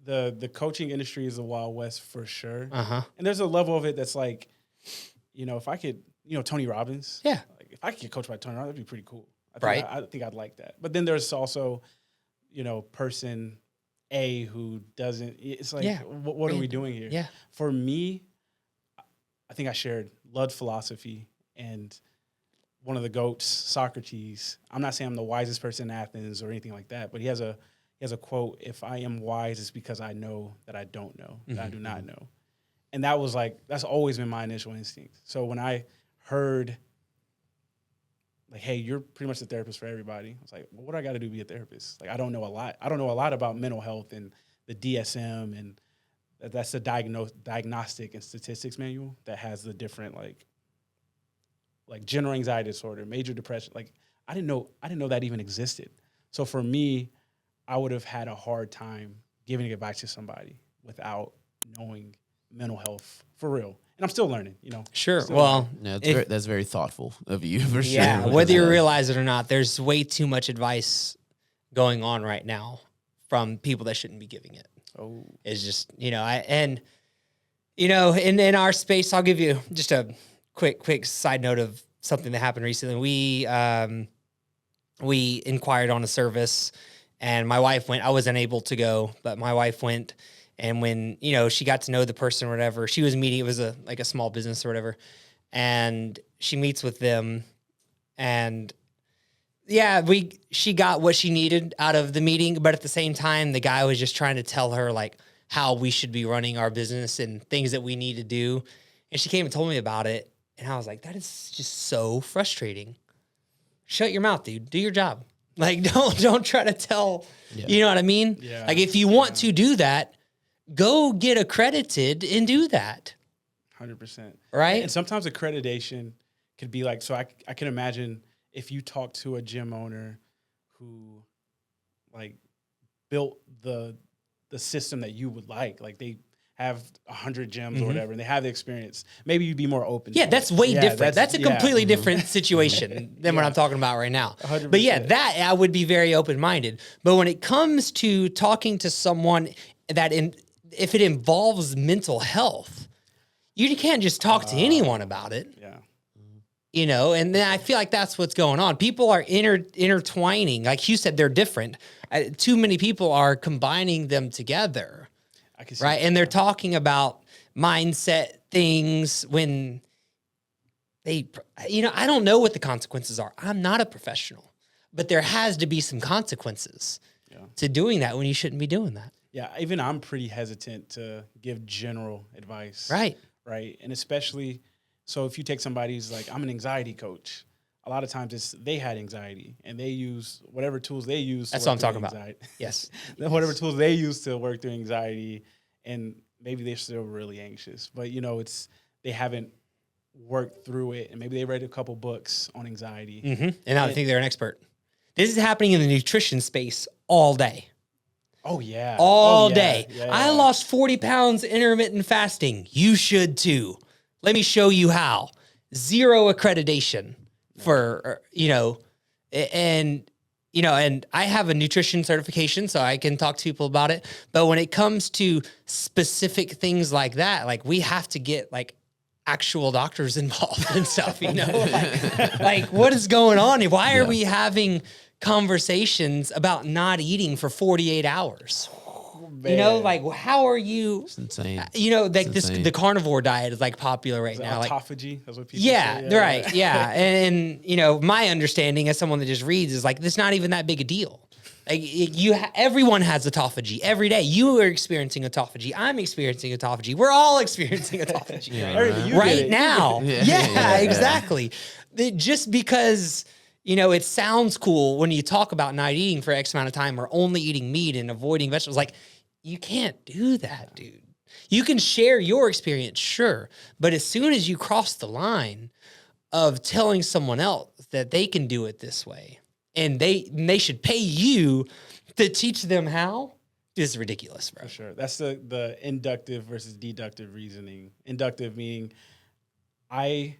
the coaching industry is the Wild West for sure. Uh-huh. And there's a level of it that's like, if I could, Tony Robbins. Yeah. Like if I could get coached by Tony Robbins, that'd be pretty cool. I think I'd like that. But then there's also, person A who doesn't. It's like, what are we doing here? Yeah. For me, I think I shared Lud philosophy and one of the GOATs, Socrates. I'm not saying I'm the wisest person in Athens or anything like that, but he has a quote, if I am wise, it's because I know that I don't know, that I do not know. And that was like, that's always been my initial instinct. So when I heard, like, hey, you're pretty much the therapist for everybody, I was like, well, what do I got to do to be a therapist? Like, I don't know a lot. I don't know a lot about mental health and the DSM, and that's the diagnostic and statistics manual that has the different, like general anxiety disorder, major depression. Like, I didn't know that even existed. So for me, I would have had a hard time giving it back to somebody without knowing mental health for real. And I'm still learning, Sure. Well, that's very thoughtful of you, for sure. Yeah, whether you realize it or not, there's way too much advice going on right now from people that shouldn't be giving it. Oh. It's just, in our space, I'll give you just a quick side note of something that happened recently. We inquired on a service, and my wife went. I wasn't able to go, but my wife went. And when, she got to know the person or whatever, she was meeting, it was a small business or whatever. And she meets with them, and she got what she needed out of the meeting. But at the same time, the guy was just trying to tell her like how we should be running our business and things that we need to do. And she came and told me about it. And I was like, that is just so frustrating. Shut your mouth, dude. Do your job. Like, don't try to tell, you know what I mean? Yeah. Like, if you want to do that, go get accredited and do that. 100%. Right? And sometimes accreditation could be like, so I can imagine if you talk to a gym owner who like built the system that you would like they have 100 gyms or whatever, and they have the experience, maybe you'd be more open. Yeah, that's way different. That's a completely different situation than what I'm talking about right now. 100%. But yeah, that I would be very open-minded. But when it comes to talking to someone if it involves mental health, you can't just talk to anyone about it. Yeah. And then I feel like that's what's going on. People are intertwining. Like you said, they're different. Too many people are combining them together. I can see right? And they're talking about mindset things when they, I don't know what the consequences are. I'm not a professional, but there has to be some consequences to doing that when you shouldn't be doing that. Yeah, even I'm pretty hesitant to give general advice. Right. Right. And especially, so if you take somebody who's like, I'm an anxiety coach, a lot of times they had anxiety and they use whatever tools they use. That's what I'm talking about. Yes. Whatever tools they use to work through anxiety, and maybe they're still really anxious, but they haven't worked through it, and maybe they read a couple books on anxiety. Mm-hmm. And now they think they're an expert. This is happening in the nutrition space all day. Oh, yeah. All day. Yeah. I lost 40 pounds intermittent fasting. You should too. Let me show you how. Zero accreditation for, and I have a nutrition certification, so I can talk to people about it. But when it comes to specific things like that, like we have to get like actual doctors involved and stuff, like what is going on? Why are we having conversations about not eating for 48 hours? Like how are you? It's insane. The carnivore diet is like popular right now. Autophagy, that's what people say. Yeah, right. Yeah. And my understanding as someone that just reads is like, it's not even that big a deal. Like everyone has autophagy every day. You are experiencing autophagy. I'm experiencing autophagy. We're all experiencing autophagy right now. Yeah, exactly. just because, it sounds cool when you talk about not eating for X amount of time or only eating meat and avoiding vegetables. Like, you can't do that, dude. You can share your experience, sure. But as soon as you cross the line of telling someone else that they can do it this way and they should pay you to teach them how, this is ridiculous, bro. For sure. That's the inductive versus deductive reasoning. Inductive meaning I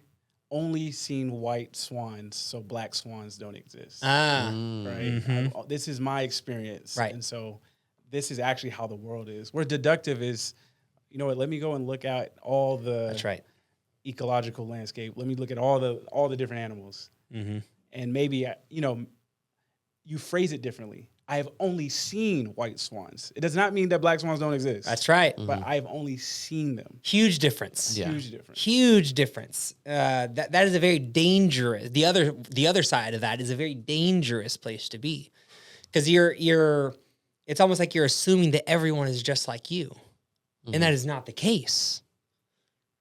only seen white swans, so black swans don't exist. Right? Mm-hmm. This is my experience. Right. And so this is actually how the world is. Where deductive is, you know what, let me go and look at all the That's right. ecological landscape. Let me look at all the different animals. Mm-hmm. And maybe, you phrase it differently. I have only seen white swans. It does not mean that black swans don't exist. That's right. But I've only seen them. Huge difference. Yeah. Huge difference. Huge difference. That is a very dangerous. The other side of that is a very dangerous place to be, because you're. It's almost like you're assuming that everyone is just like you, and that is not the case.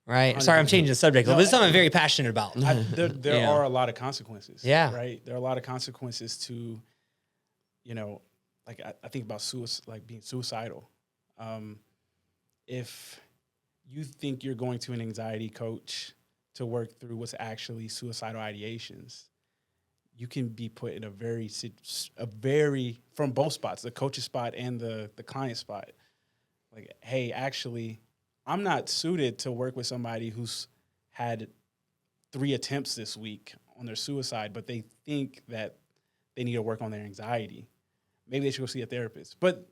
Right. Sorry, I'm changing the subject. But it's something I'm very passionate about. There are a lot of consequences. Yeah. Right. There are a lot of consequences to, like I think about suicide, like being suicidal. If you think you're going to an anxiety coach to work through what's actually suicidal ideations, you can be put in a very from both spots, the coach's spot and the client spot. Like, hey, actually, I'm not suited to work with somebody who's had 3 attempts this week on their suicide, but they think that they need to work on their anxiety. Maybe they should go see a therapist. But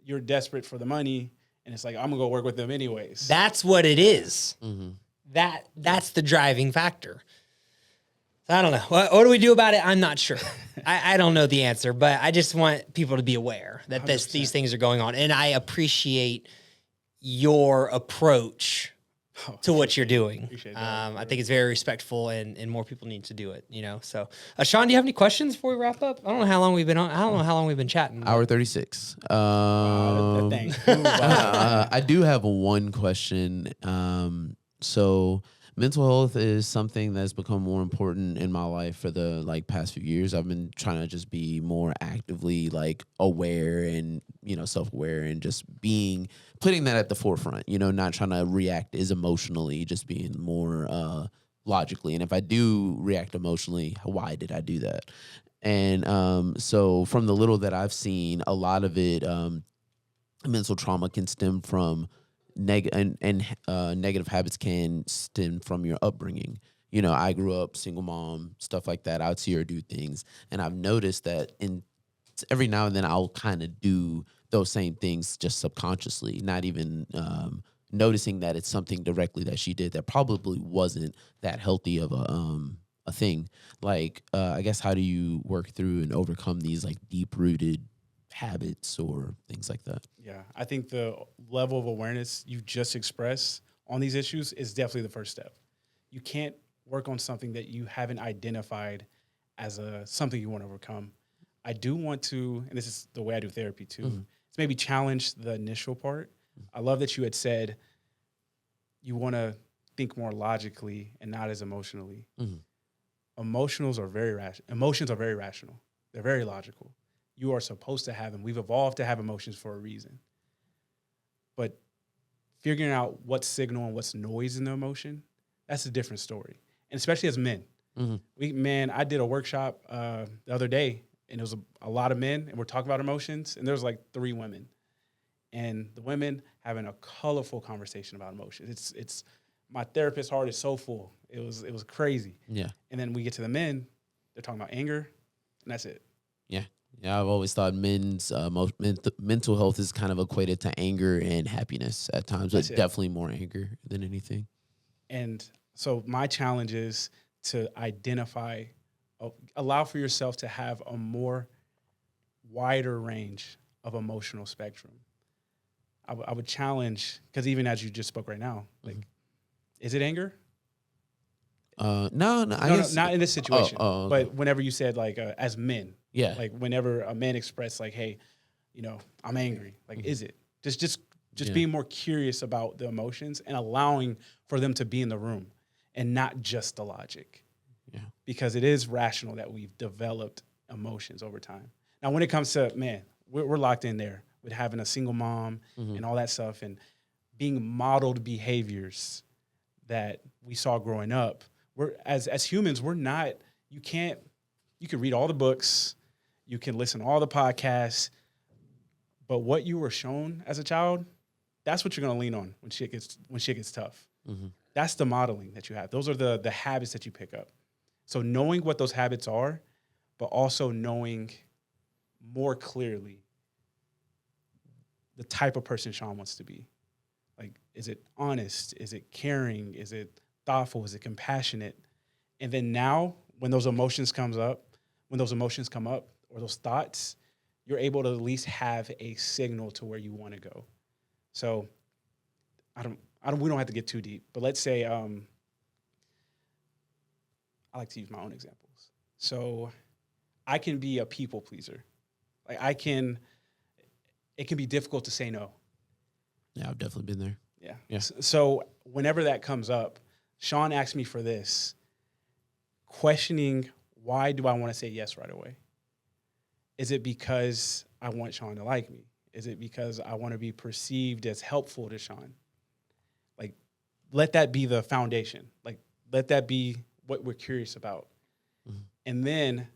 you're desperate for the money, and it's like, I'm going to go work with them anyways. That's what it is. Mm-hmm. That's the driving factor. I don't know. What do we do about it? I'm not sure. I don't know the answer, but I just want people to be aware that these things are going on. And I appreciate your approach to what you're doing. Appreciate that. I think it's very respectful, and more people need to do it, So, Sean, do you have any questions before we wrap up? I don't know how long we've been on. I don't know how long we've been chatting. Hour 36. I I do have one question. So mental health is something that's become more important in my life for the past few years. I've been trying to just be more actively aware and, self-aware, and just putting that at the forefront, not trying to react as emotionally, just being more logically. And if I do react emotionally, why did I do that? And so from the little that I've seen, a lot of it, mental trauma can stem from negative habits can stem from your upbringing. I grew up single mom, stuff like that. I would see her do things, and I've noticed that every now and then I'll kind of do those same things just subconsciously, not even noticing that it's something directly that she did that probably wasn't that healthy of a thing. I guess, how do you work through and overcome these deep-rooted habits or things like that? Yeah, I think the level of awareness you just expressed on these issues is definitely the first step. You can't work on something that you haven't identified as something you want to overcome. I do want to, and this is the way I do therapy too, is maybe challenge the initial part. I love that you had said you want to think more logically and not as emotionally. Emotions are very rational. They're very logical. You are supposed to have them. We've evolved to have emotions for a reason. But figuring out what's signal and what's noise in the emotion, that's a different story. And especially as men. I did a workshop the other day, and it was a lot of men, and we're talking about emotions, and there was 3 women. And the women having a colorful conversation about emotions. It's my therapist's heart is so full. It was crazy. Yeah. And then we get to the men, they're talking about anger, and that's it. Yeah, I've always thought men's mental health is kind of equated to anger and happiness at times, but definitely more anger than anything. And so my challenge is to identify, allow for yourself to have a more wider range of emotional spectrum. I would challenge, because even as you just spoke right now, is it anger? No, I guess not in this situation. Okay. But whenever you said as men, yeah, whenever a man expressed hey, I'm angry. Is it just being more curious about the emotions and allowing for them to be in the room and not just the logic. because it is rational that we've developed emotions over time. Now, when it comes to, man, we're locked in there with having a single mom and all that stuff and being modeled behaviors that we saw growing up. We're as humans, we're not, you can read all the books, you can listen to all the podcasts, but what you were shown as a child, that's what you're going to lean on when shit gets tough. That's the modeling that you have. Those are the habits that you pick up. So knowing what those habits are, but also knowing more clearly the type of person Sean wants to be. Like, is it honest? Is it caring? Is it thoughtful? Is it compassionate? And then now, when those emotions come up, or those thoughts, you're able to at least have a signal to where you want to go. So, we don't have to get too deep, but let's say, I like to use my own examples. So, I can be a people pleaser. Like it can be difficult to say no. Yeah, I've definitely been there. Yeah. So whenever that comes up, Sean asked me for this, questioning, why do I want to say yes right away? Is it because I want Sean to like me? Is it because I want to be perceived as helpful to Sean? Like, let that be the foundation. Like, let that be what we're curious about. And then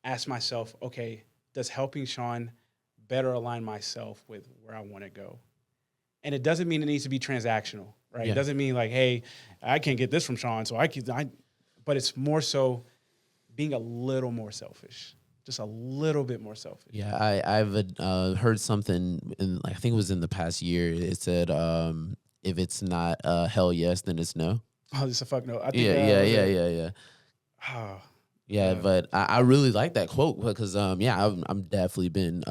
ask myself, okay, does helping Sean better align myself with where I want to go? And it doesn't mean it needs to be transactional, right? Yeah. It doesn't mean like, hey, I can't get this from Sean, so but it's more so being a little more selfish, just a little bit more selfish. Yeah, I've heard something, I think it was in the past year. It said, if it's not hell yes, then it's no. Oh, it's a fuck no. I think Yeah. Oh, Yeah, but I really like that quote because, I'm definitely been,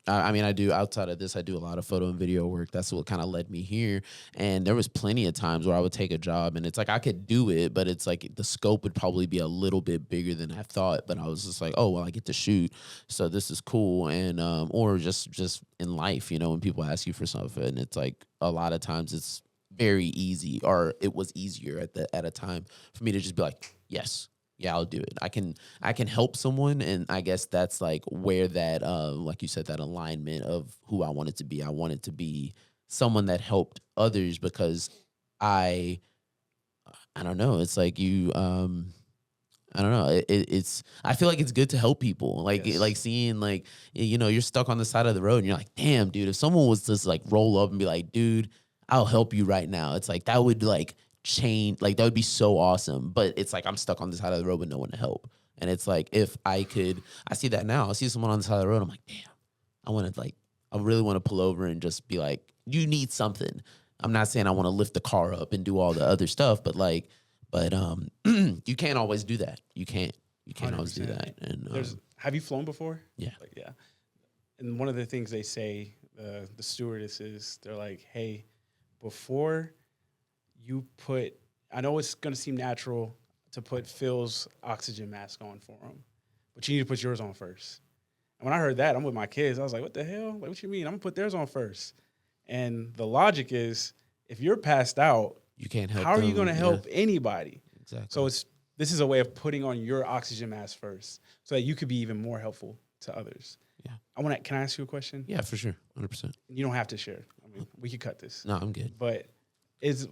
I do, outside of this, I do a lot of photo and video work. That's what kind of led me here. And there was plenty of times where I would take a job and it's like, I could do it, but it's like the scope would probably be a little bit bigger than I thought. But I was just like, oh, well, I get to shoot. So this is cool. And, or just in life, when people ask you for something, and it's like, a lot of times it's very easy, or it was easier at a time for me to just be like, yes. Yeah, I'll do it. I can help someone, and I guess that's like where that, like you said, that alignment of who I wanted to be. I wanted to be someone that helped others because I don't know. It's like you, I don't know. It's I feel like it's good to help people. Like Yes. like seeing like you're stuck on the side of the road, and you're like, damn, dude. If someone was just like roll up and be like, dude, I'll help you right now. It's like that would like change, like that would be so awesome. But it's like I'm stuck on the side of the road with no one to help. And it's like if I see that now. I see someone on the side of the road, I'm like, damn, I really want to pull over and just be like, you need something. I'm not saying I want to lift the car up and do all the other stuff, but you can't always do that. You can't always do 100%. that. And have you flown before? Yeah. Yeah. And one of the things they say, the stewardesses, they're like, hey, before you put, I know it's going to seem natural to put Phil's oxygen mask on for him, but you need to put yours on first. And when I heard that, I'm with my kids. I was like, what the hell? Like, what you mean? I'm going to put theirs on first. And the logic is, if you're passed out, you can't help. how are you going to help anybody? Exactly. So this is a way of putting on your oxygen mask first so that you could be even more helpful to others. Yeah. Can I ask you a question? Yeah, for sure. 100%. You don't have to share. I mean, we could cut this. No, I'm good. But is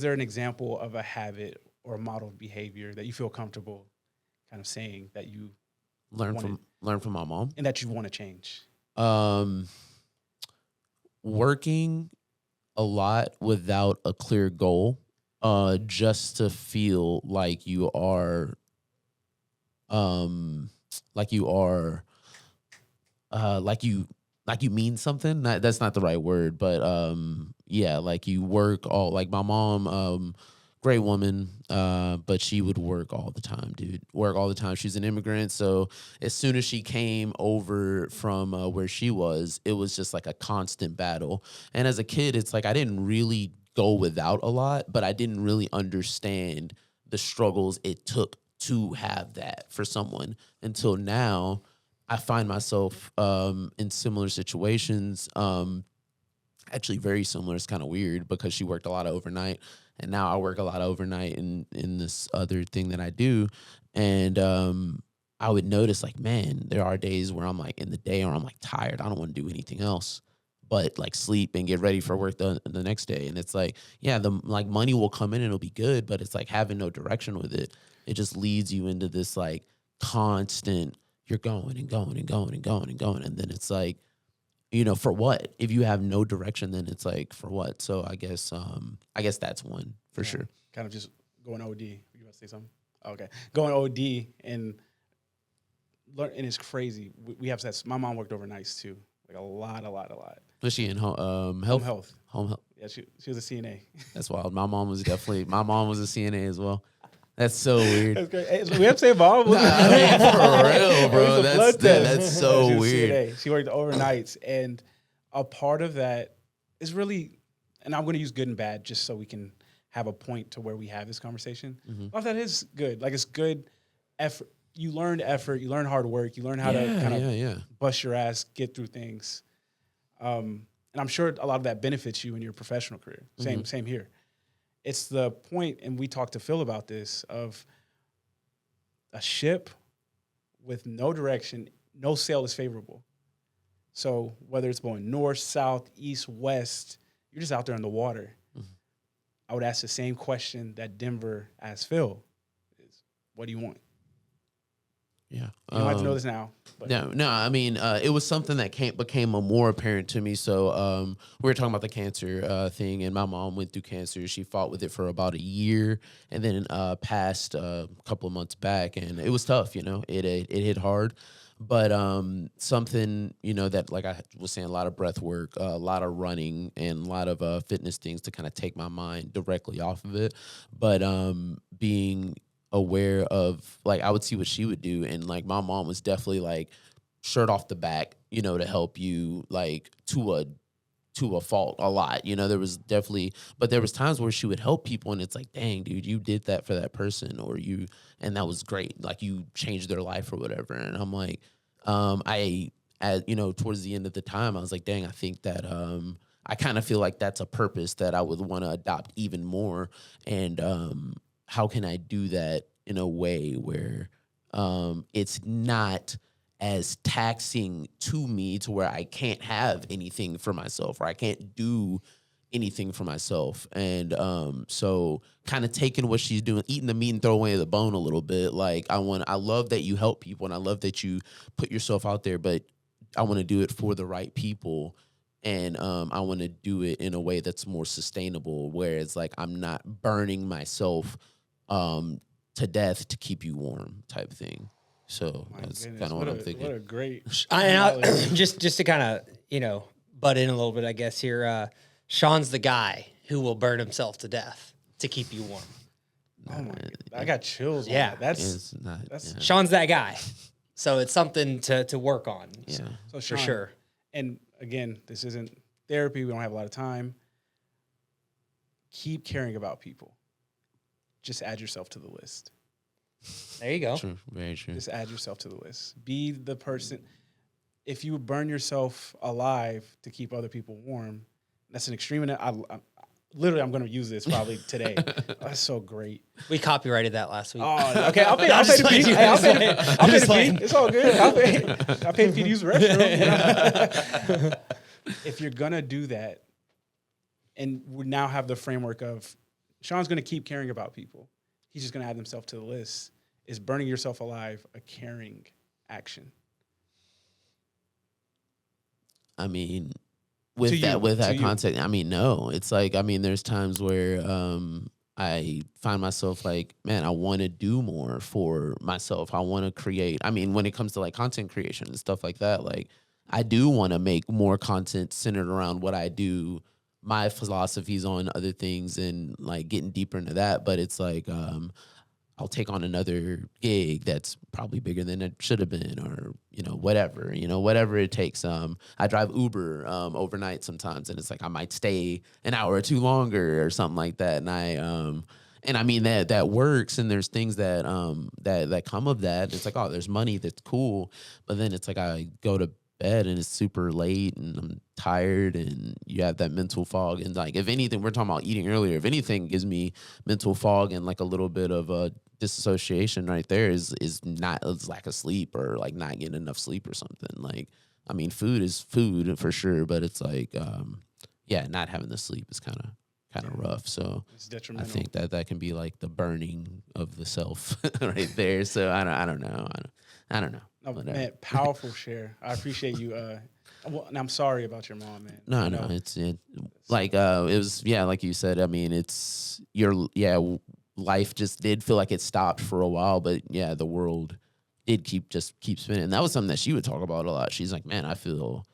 there an example of a habit or a model of behavior that you feel comfortable kind of saying that you Learn from my mom and that you want to change? Working a lot without a clear goal, just to feel like you mean something. That's not the right word, but like you work all, like my mom, great woman, but she would work all the time, dude. Work all the time. She's an immigrant, so as soon as she came over from where she was, it was just like a constant battle. And as a kid, it's like I didn't really go without a lot, but I didn't really understand the struggles it took to have that for someone until now. I find myself in similar situations, actually very similar. It's kind of weird because she worked a lot of overnight. And now I work a lot overnight in this other thing that I do. And I would notice like, man, there are days where I'm like in the day where I'm like tired. I don't want to do anything else but like sleep and get ready for work the next day. And it's like, yeah, the like money will come in and it'll be good, but it's like having no direction with it. It just leads you into this like constant, you're going and going and going and going and going. And then it's like, you know, for what? If you have no direction, then it's like, for what? So I guess that's one for sure. Kind of just going OD. You want to say something? Okay. Going OD and learn, and it's crazy. We have that. My mom worked overnights too. Like a lot. Was she in health? Home health. Home health. Yeah, she was a CNA. That's wild. My mom was a CNA as well. That's so weird. That's great. Hey, we have to say mom. For real, bro. That's so weird. CNA. She worked overnights, and a part of that is really, and I'm going to use good and bad just so we can have a point to where we have this conversation. Mm-hmm. Well, that is good. Like it's good effort. You learn effort, you learn hard work, you learn how to kind of bust your ass, get through things. And I'm sure a lot of that benefits you in your professional career. Same here. It's the point, and we talked to Phil about this, of a ship with no direction, no sail is favorable. So whether it's going north, south, east, west, you're just out there in the water. Mm-hmm. I would ask the same question that Denver asked Phil, is what do you want? Yeah, you don't have to know this now. But. No. I mean, it was something that became more apparent to me. So we were talking about the cancer thing, and my mom went through cancer. She fought with it for about a year, and then passed a couple of months back, and it was tough. You know, it hit hard. But something, you know, that like I was saying, a lot of breath work, a lot of running, and a lot of fitness things to kind of take my mind directly off of it. But being aware of, like, I would see what she would do, and like my mom was definitely like shirt off the back, you know, to help you like to a fault a lot. You know, there was definitely, but there was times where she would help people, and it's like, dang, dude, you did that for that person, and that was great. Like you changed their life or whatever. And I'm like, you know, towards the end of the time, I was like, dang, I think that I kind of feel like that's a purpose that I would want to adopt even more. And how can I do that in a way where it's not as taxing to me to where I can't have anything for myself, or I can't do anything for myself. And so kind of taking what she's doing, eating the meat and throw away the bone a little bit. Like I love that you help people, and I love that you put yourself out there, but I want to do it for the right people. And I want to do it in a way that's more sustainable, where it's like I'm not burning myself to death to keep you warm type thing. So that's kind of what I'm thinking. What a great just to kind of, you know, butt in a little bit, I guess here. Sean's the guy who will burn himself to death to keep you warm. Oh my! I got chills. Yeah, on that. That's Sean's that guy. So it's something to work on. Yeah, so Sean, for sure. And again, this isn't therapy. We don't have a lot of time. Keep caring about people. Just add yourself to the list. There you go. True, very true. Just add yourself to the list. Be the person. If you burn yourself alive to keep other people warm, that's an extreme. And I'm going to use this probably today. That's so great. We copyrighted that last week. Oh, okay. I'll pay the fee. I'll pay the fee. It's all good. I'll pay the fee to use the restroom. You know? If you're going to do that, and we now have the framework of Sean's going to keep caring about people. He's just going to add himself to the list. Is burning yourself alive a caring action? I mean, with that context, I mean, no. It's like, I mean, there's times where I find myself like, man, I want to do more for myself. I want to create. I mean, when it comes to like content creation and stuff like that, like I do want to make more content centered around what I do, my philosophies on other things, and like getting deeper into that. But it's like, I'll take on another gig that's probably bigger than it should have been, or, whatever it takes. I drive Uber overnight sometimes, and it's like I might stay an hour or two longer or something like that. And I mean that works, and there's things that come of that. It's like, oh, there's money, that's cool. But then it's like I go to bed and it's super late and I'm tired and you have that mental fog. And like, if anything, we're talking about eating earlier. If anything gives me mental fog and like a little bit of a disassociation right there is not it's lack of sleep or like not getting enough sleep or something. Like, I mean, food is food for sure, but it's like, not having the sleep is kind of rough. So it's detrimental. I think that can be like the burning of the self right there. So I don't know. I don't know. No, man, powerful share. I appreciate you. And I'm sorry about your mom, man. No, it was like you said. I mean, it's life just did feel like it stopped for a while, but yeah, the world did keep spinning. And that was something that she would talk about a lot. She's like, man, I feel,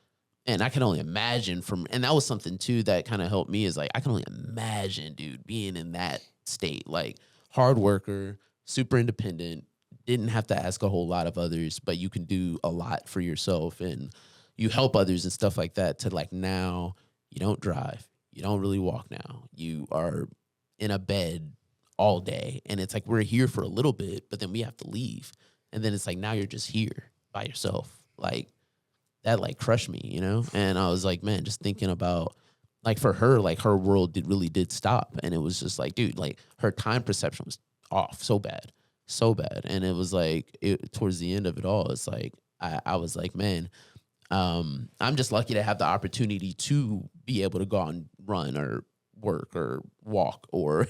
and I can only imagine and that was something too that kind of helped me is like, I can only imagine, dude, being in that state, like hard worker, super independent, didn't have to ask a whole lot of others, but you can do a lot for yourself and you help others and stuff like that to like now you don't drive, you don't really walk now. You are in a bed all day and it's like we're here for a little bit, but then we have to leave. And then it's like now you're just here by yourself. Like that like crushed me, you know? And I was like, man, just thinking about like for her, like her world really did stop. And it was just like, dude, like her time perception was off so bad. And it was like towards the end of it all, it's like I was like, man, I'm just lucky to have the opportunity to be able to go out and run or work or walk or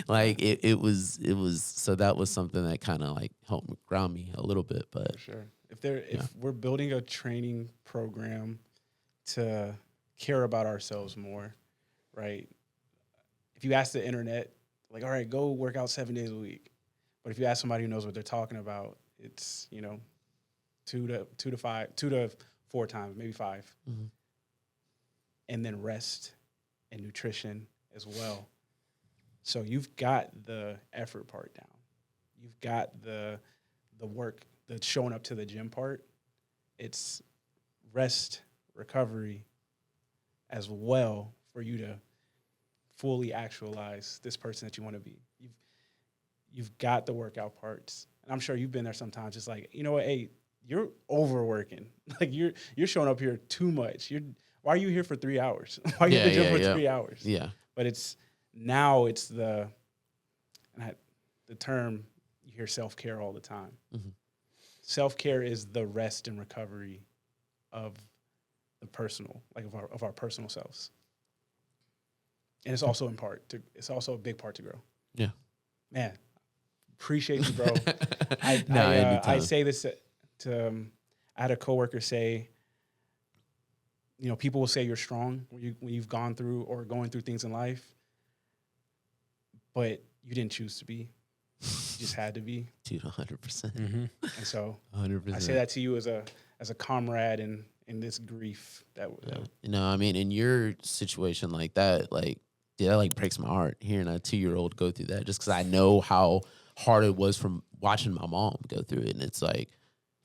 like it was so that was something that kind of like helped ground me a little bit. But for sure, if we're building a training program to care about ourselves more, right? If you ask the internet, like, all right, go work out 7 days a week. But if you ask somebody who knows what they're talking about, it's, 2 to 4 times, maybe 5. Mm-hmm. And then rest and nutrition as well. So you've got the effort part down. You've got the work, the showing up to the gym part. It's rest, recovery as well for you to fully actualize this person that you want to be. You've got the workout parts. And I'm sure you've been there sometimes. It's like, you know what, hey, you're overworking. Like you're showing up here too much. Why are you here for 3 hours? Why are you at the gym for 3 hours? Yeah. But it's the term you hear self-care all the time. Mm-hmm. Self-care is the rest and recovery of the personal, like of our personal selves. And it's also it's also a big part to grow. Yeah. Man, appreciate you, bro. I say this to I had a coworker say, people will say you're strong when you've gone through or going through things in life, but you didn't choose to be. You just had to be. Dude, 100%. Mm-hmm. And so 100%. I say that to you as a comrade in this grief that. I mean, in your situation like that, like, dude, that like breaks my heart hearing a 2-year-old go through that, just because I know how hard it was from watching my mom go through it. And it's like,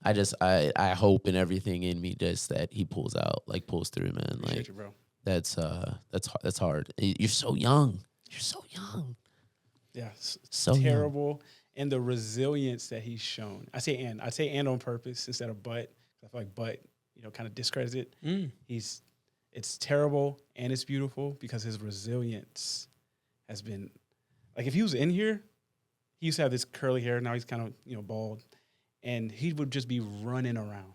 I hope in everything in me just that he pulls through, man. Appreciate like you, bro. That's hard. You're so young. Yeah, so terrible. Young. And the resilience that he's shown. I say and on purpose instead of but. I feel like but, kind of discredits it. It's terrible and it's beautiful because his resilience has been, like, if he was in here, he used to have this curly hair. Now he's kind of, bald. And he would just be running around,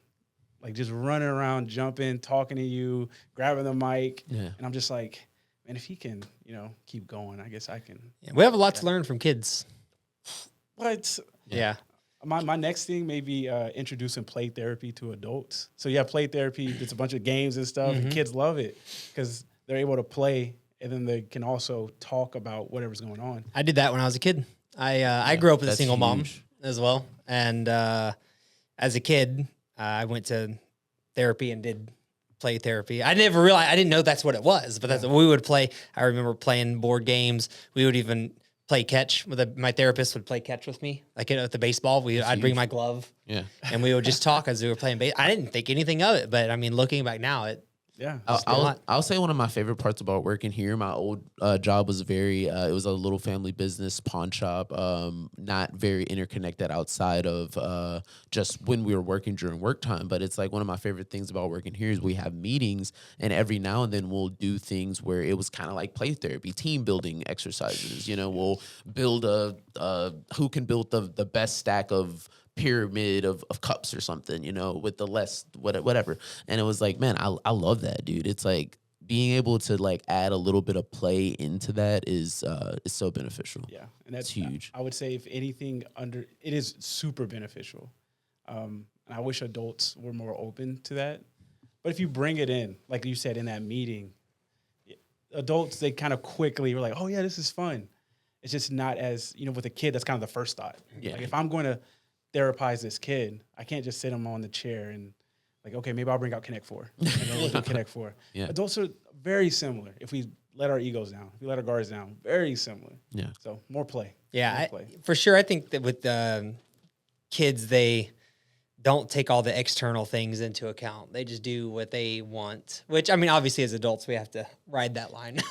jumping, talking to you, grabbing the mic. Yeah. And I'm just like, man, if he can, keep going, I guess I can. Yeah, we have a lot to learn from kids. What? Yeah. My next thing may be introducing play therapy to adults. So you have play therapy, it's a bunch of games and stuff, and kids love it because they're able to play, and then they can also talk about whatever's going on. I did that when I was a kid. I grew up with a single mom as well, and as a kid, I went to therapy and did play therapy. I never realized, I didn't know that's what it was, but that's what we would play. I remember playing board games. We would even play catch my therapist would play catch with me, like at the baseball. I'd bring my glove, and we would just talk as we were playing. I didn't think anything of it, but I mean, looking back now, it Yeah. I'll say one of my favorite parts about working here. My old job was it was a little family business pawn shop, not very interconnected outside of just when we were working during work time. But it's like one of my favorite things about working here is we have meetings, and every now and then we'll do things where it was kind of like play therapy, team building exercises. We'll build who can build the best stack of pyramid of cups or something, with the less whatever. And it was like, man, I love that, dude. It's like being able to like add a little bit of play into that is so beneficial. Yeah, and that's huge. I would say if anything it is super beneficial. And I wish adults were more open to that. But if you bring it in, like you said in that meeting, adults, they kind of quickly were like, oh yeah, this is fun. It's just not as, with a kid, that's kind of the first thought. Yeah. Like if I'm going to therapize this kid, I can't just sit him on the chair and like, okay, maybe I'll bring out Connect 4 and then we'll do Connect 4. Yeah. Adults are very similar. If we let our egos down, if we let our guards down, very similar. Yeah. So more play. Yeah, More play. for sure. I think that with kids, they don't take all the external things into account. They just do what they want, which, I mean, obviously as adults, we have to ride that line,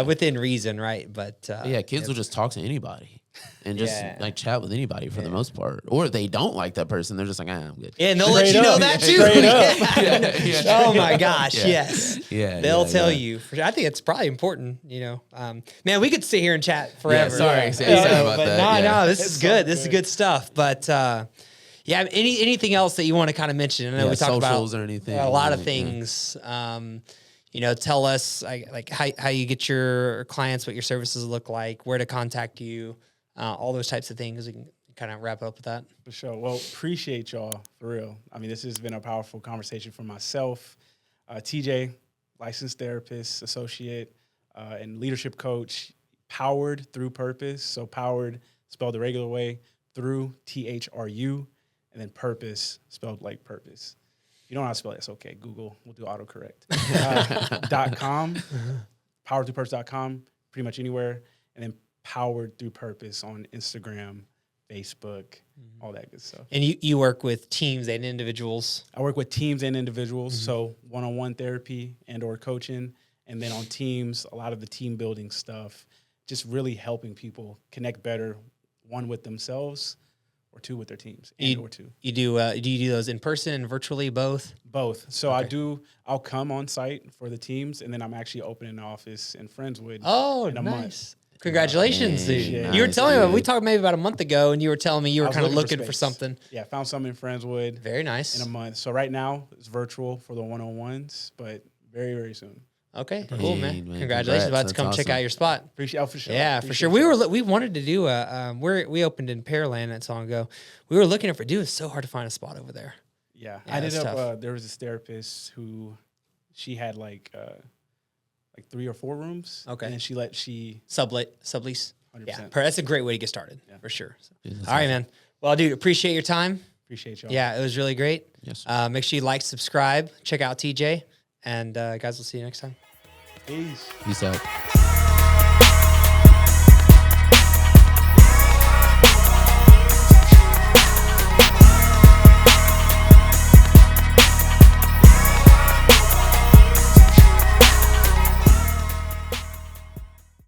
within reason, right? But kids will just talk to anybody and just like chat with anybody for the most part. Or if they don't like that person, they're just like, I'm good. Yeah, and they'll let you know that too. Oh my gosh, yes. Yeah. They'll tell you. I think it's probably important, Man, we could sit here and chat forever. Sorry about that. No, this is good. This is good stuff. But anything else that you want to kind of mention? I know we talked about or anything, a lot of things. Tell us like how you get your clients, what your services look like, where to contact you, all those types of things. We can kind of wrap up with that. For sure. Well, appreciate y'all for real. I mean, this has been a powerful conversation for myself. TJ, licensed therapist, associate, and leadership coach, Powered Thru Purpose. So powered spelled the regular way, through THRU, and then purpose spelled like purpose. If you don't know how to spell it, it's okay. Google, we'll do autocorrect. .com, poweredthropurpose.com, pretty much anywhere. And then Powered Thru Purpose on Instagram, Facebook, all that good stuff. And you work with teams and individuals? I work with teams and individuals, so one-on-one therapy and or coaching. And then on teams, a lot of the team building stuff, just really helping people connect better, one with themselves, or two with their teams, do you do those in person and virtually, both? Both. So okay. I'll come on site for the teams, and then I'm actually opening an office in Friendswood in a month. Congratulations, dude. Yeah. You were telling me, we talked maybe about a month ago, and you were telling me you were kind of looking for something. Yeah, found something in Friendswood. Very nice. In a month. So right now, it's virtual for the one-on-ones, but very, very soon. Okay, cool, man. Congratulations. About to come check out your spot. Appreciate for sure. Yeah, for sure. We wanted to do we opened in Pearland not so long ago. We were looking for it's so hard to find a spot over there. Yeah, I ended up there was this therapist who she had like 3 or 4 rooms. Okay. And then she sublease. 100%. Yeah, that's a great way to get started for sure. Yeah, all right, man. Well, dude, appreciate your time. Appreciate y'all. Yeah, it was really great. Yes. Make sure you like, subscribe, check out TJ, and guys, we'll see you next time. Peace. Peace out.